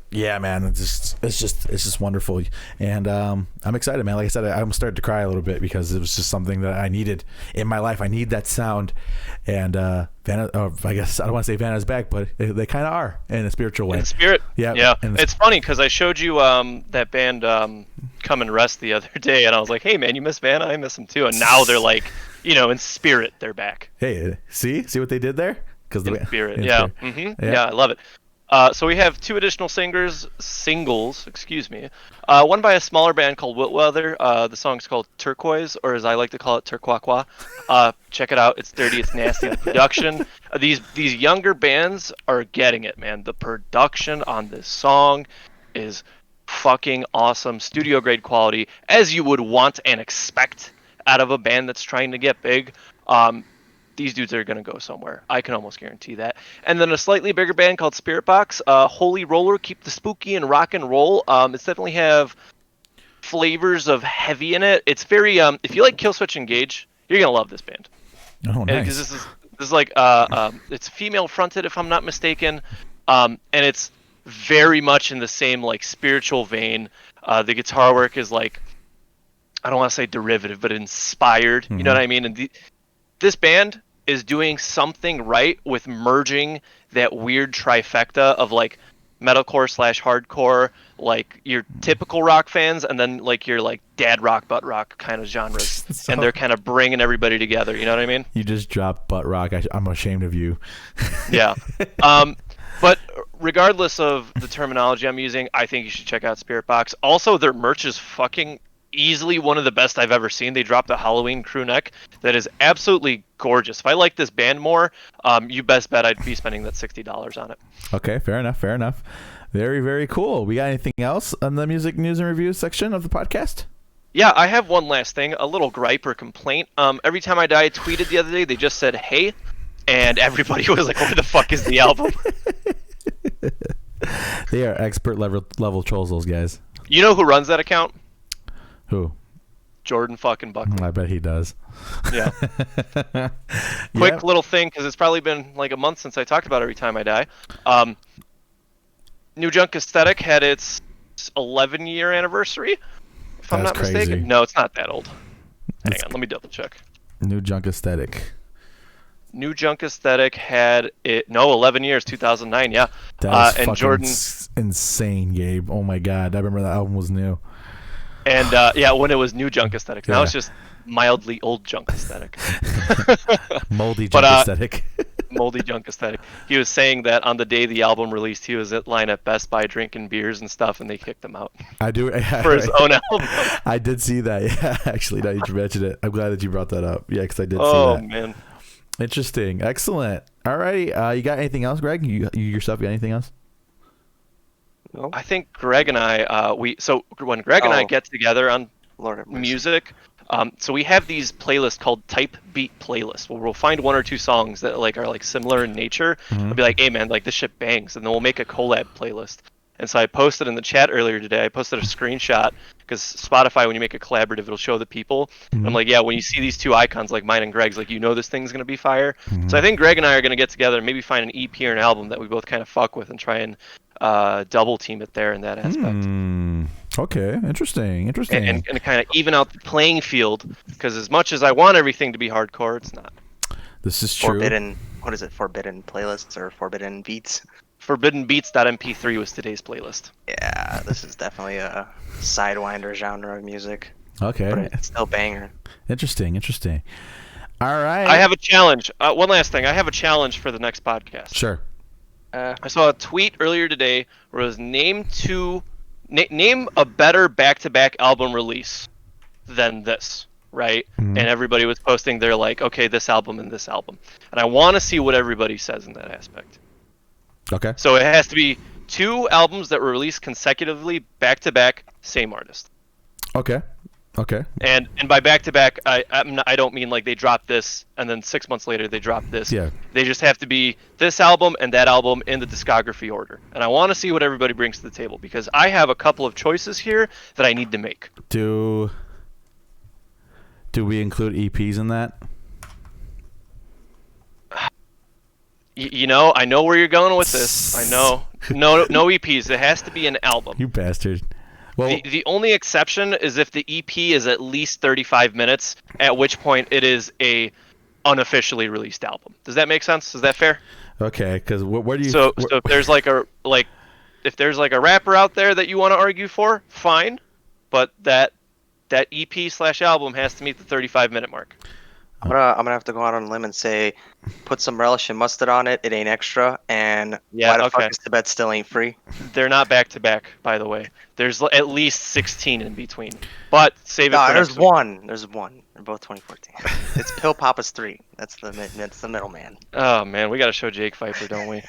Yeah, man, it's just wonderful, and I'm excited, man. Like I said, I almost started to cry a little bit because it was just something that I needed in my life. I need that sound, and Vanna. I guess I don't want to say Vanna's back, but they kind of are in a spiritual way. In spirit, yeah. It's funny because I showed you that band Come and Rest the other day, and I was like, "Hey, man, you miss Vanna? I miss them too." And now they're like, in spirit, they're back. Hey, see what they did there? Because in spirit, yeah. Mm-hmm. Yeah, I love it. So we have two additional singles, one by a smaller band called WiltWither. The song's called Turquoise, or as I like to call it, Turquoise. Check it out. It's dirty, it's nasty. The production, these younger bands are getting it, man. The production on this song is fucking awesome. Studio grade quality, as you would want and expect out of a band that's trying to get big. These dudes are going to go somewhere. I can almost guarantee that. And then a slightly bigger band called SpiritBox. Holy Roller, keep the spooky and rock and roll. It's definitely have flavors of heavy in it. It's very, if you like Killswitch Engage, you're going to love this band. Oh, nice. Because this is like, it's female fronted if I'm not mistaken. And it's very much in the same like spiritual vein. The guitar work is like, I don't want to say derivative, but inspired. Mm-hmm. You know what I mean? And this band is doing something right with merging that weird trifecta of like metalcore / hardcore, like your typical rock fans, and then like your like dad rock, butt rock kind of genres. So, and they're kind of bringing everybody together. You know what I mean? You just dropped butt rock. I'm ashamed of you. Yeah. But regardless of the terminology I'm using, I think you should check out SpiritBox. Also, their merch is fucking easily one of the best I've ever seen. They dropped a Halloween crew neck that is absolutely gorgeous. If I like this band more, you best bet I'd be spending that $60 on it. Okay, fair enough. Very, very cool. We got anything else on the music news and reviews section of the podcast? Yeah, I have one last thing, a little gripe or complaint. Every Time I Die tweeted the other day, they just said, hey, and everybody was like, what the fuck is the album? They are expert level trolls, those guys. You know who runs that account? Who? Jordan fucking Buckley. I bet he does. Yeah. Quick little thing, because it's probably been like a month since I talked about Every Time I Die. New Junk Aesthetic had its 11-year anniversary, if I'm not mistaken. No, it's not that old. Hang on, let me double check. New Junk Aesthetic. New Junk Aesthetic had 11 years, 2009, yeah. That is and fucking Jordan, insane, Gabe. Oh my god, I remember that album was new. And yeah, when it was New Junk Aesthetic. Now it's just mildly old junk aesthetic. Moldy junk aesthetic. Moldy junk aesthetic. He was saying that on the day the album released, he was at line at Best Buy drinking beers and stuff, and they kicked him out. I do for his own album. I did see that. Yeah, actually, now that you mentioned it, I'm glad that you brought that up. Yeah, because I did see that. Oh man. Interesting. Excellent. All righty. You got anything else, Greg? You yourself got anything else? No. I think Greg and I, when Greg and I get together on music, so we have these playlists called Type Beat playlists, where we'll find one or two songs that are similar in nature. I'll be like, hey man, like this shit bangs, and then we'll make a collab playlist. And so I posted in the chat earlier today, I posted a screenshot, because Spotify, when you make a collaborative, it'll show the people. I'm like, yeah, when you see these two icons like mine and Greg's, like, you know this thing's going to be fire. So I think Greg and I are going to get together and maybe find an EP or an album that we both kind of fuck with and try and double team it there in that aspect. Okay, interesting. And kind of even out the playing field, because as much as I want everything to be hardcore, it's not. This is true. Forbidden playlists or forbidden beats? Forbiddenbeats.mp3 was today's playlist. Yeah, this is definitely a sidewinder genre of music. Okay. But it's still banger. Interesting. All right. I have a challenge. One last thing. I have a challenge for the next podcast. Sure. I saw a tweet earlier today where it was name a better back-to-back album release than this, right? And everybody was posting their okay, this album and this album. And I want to see what everybody says in that aspect. Okay. So it has to be two albums that were released consecutively, back-to-back, same artist. Okay. And by back-to-back, I don't mean like they dropped this and then 6 months later they dropped this. Yeah. They just have to be this album and that album in the discography order. And I want to see what everybody brings to the table, because I have a couple of choices here that I need to make. Do we include EPs in that? I know where you're going with this. I know. No EPs. It has to be an album. You bastard. Well, the only exception is if the EP is at least 35 minutes, at which point it is a unofficially released album. Does that make sense? Is that fair? Okay, because where do you? So if there's if there's a rapper out there that you want to argue for, fine, but that EP/album has to meet the 35-minute mark. I'm gonna have to go out on a limb and say, put some relish and mustard on it. It ain't extra, and why the fuck is Tibet still ain't free? They're not back to back, by the way. There's at least 16 in between. But save it for next week. There's one. They're both 2014. It's Pill Papa's 3. That's the middleman. Oh man, we gotta show Jake Viper, don't we?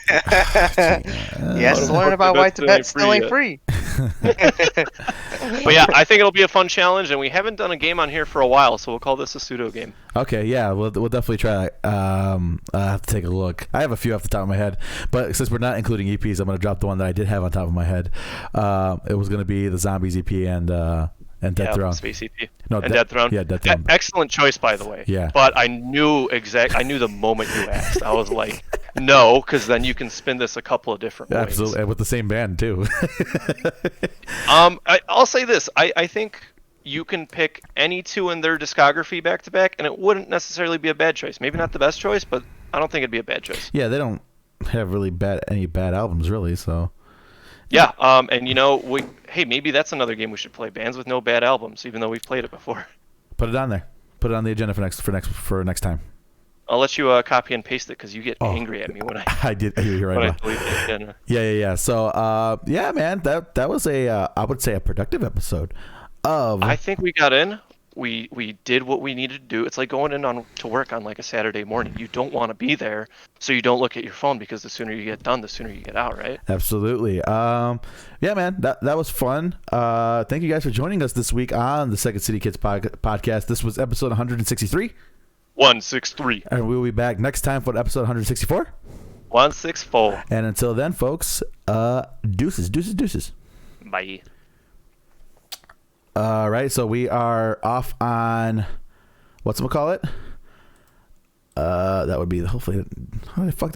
Yes, learn about why Tibet still ain't free. But yeah, I think it'll be a fun challenge, and we haven't done a game on here for a while, so we'll call this a pseudo game. Okay, yeah, we'll definitely try. I'll have to take a look. I have a few off the top of my head, but since we're not including EPs, I'm going to drop the one that I did have on top of my head. It was going to be the Zombies EP and Dead Throne. Space EP. No, and Dead Throne. Yeah, Dead Throne. Excellent choice, by the way. Yeah. But I knew the moment you asked. I was like, no, because then you can spin this a couple of different ways. Absolutely, and with the same band too. I'll say this. I think you can pick any two in their discography back to back, and it wouldn't necessarily be a bad choice. Maybe not the best choice, but I don't think it'd be a bad choice. Yeah, they don't have any bad albums really, so. Yeah, and maybe that's another game we should play. Bands with no bad albums, even though we've played it before. Put it on there. Put it on the agenda for next time. I'll let you copy and paste it because you get Oh. angry at me when I I did. You're when right. I Bro. delete it. Yeah. Yeah. So, yeah, man, that was I would say a productive episode of. I think we got in. We did what we needed to do. It's like going in on to work on like a Saturday morning. You don't want to be there, so you don't look at your phone because the sooner you get done, the sooner you get out, right? Absolutely. Yeah, man, that was fun. Thank you guys for joining us this week on the Second City Kids podcast. This was episode 163. 163. And we'll be back next time for episode 164. 164. And until then, folks, deuces. Bye. All right, so we are off on whatchamacallit? That would be hopefully. How the fuck